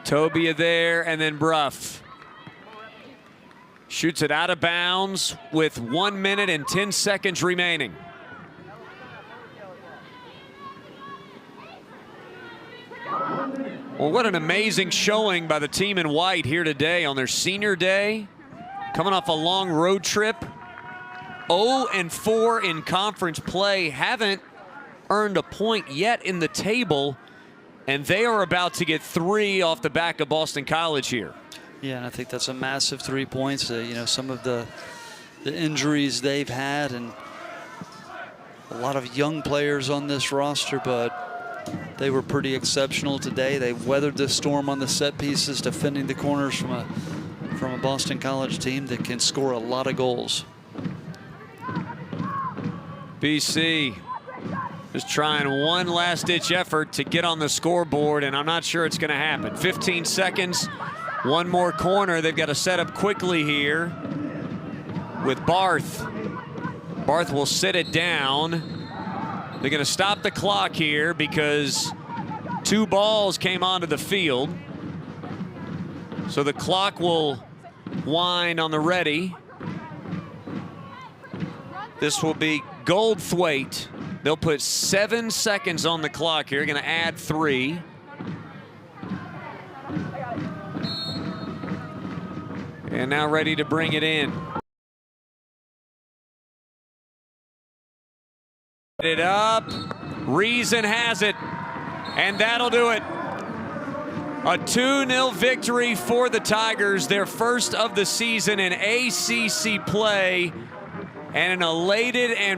Tobia there, and then Bruff. Shoots it out of bounds with 1 minute and 10 seconds remaining. Well, what an amazing showing by the team in white here today on their senior day. Coming off a long road trip. 0-4 in conference play. Haven't earned a point yet in the table. And they are about to get 3 off the back of Boston College here. Yeah, and I think that's a massive 3 points. You know, some of the injuries they've had and a lot of young players on this roster, but they were pretty exceptional today. They weathered the storm on the set pieces, defending the corners from a Boston College team that can score a lot of goals. BC is trying one last-ditch effort to get on the scoreboard, and I'm not sure it's going to happen. 15 seconds, one more corner. They've got to set up quickly here with Barth. Barth will sit it down. They're going to stop the clock here because 2 balls came onto the field. So the clock will wind on the ready. This will be Goldthwaite. They'll put 7 seconds on the clock here. Going to add 3. And now ready to bring it in. It up. Reason has it. And that'll do it. A 2-0 victory for the Tigers, their first of the season in ACC play, and an elated and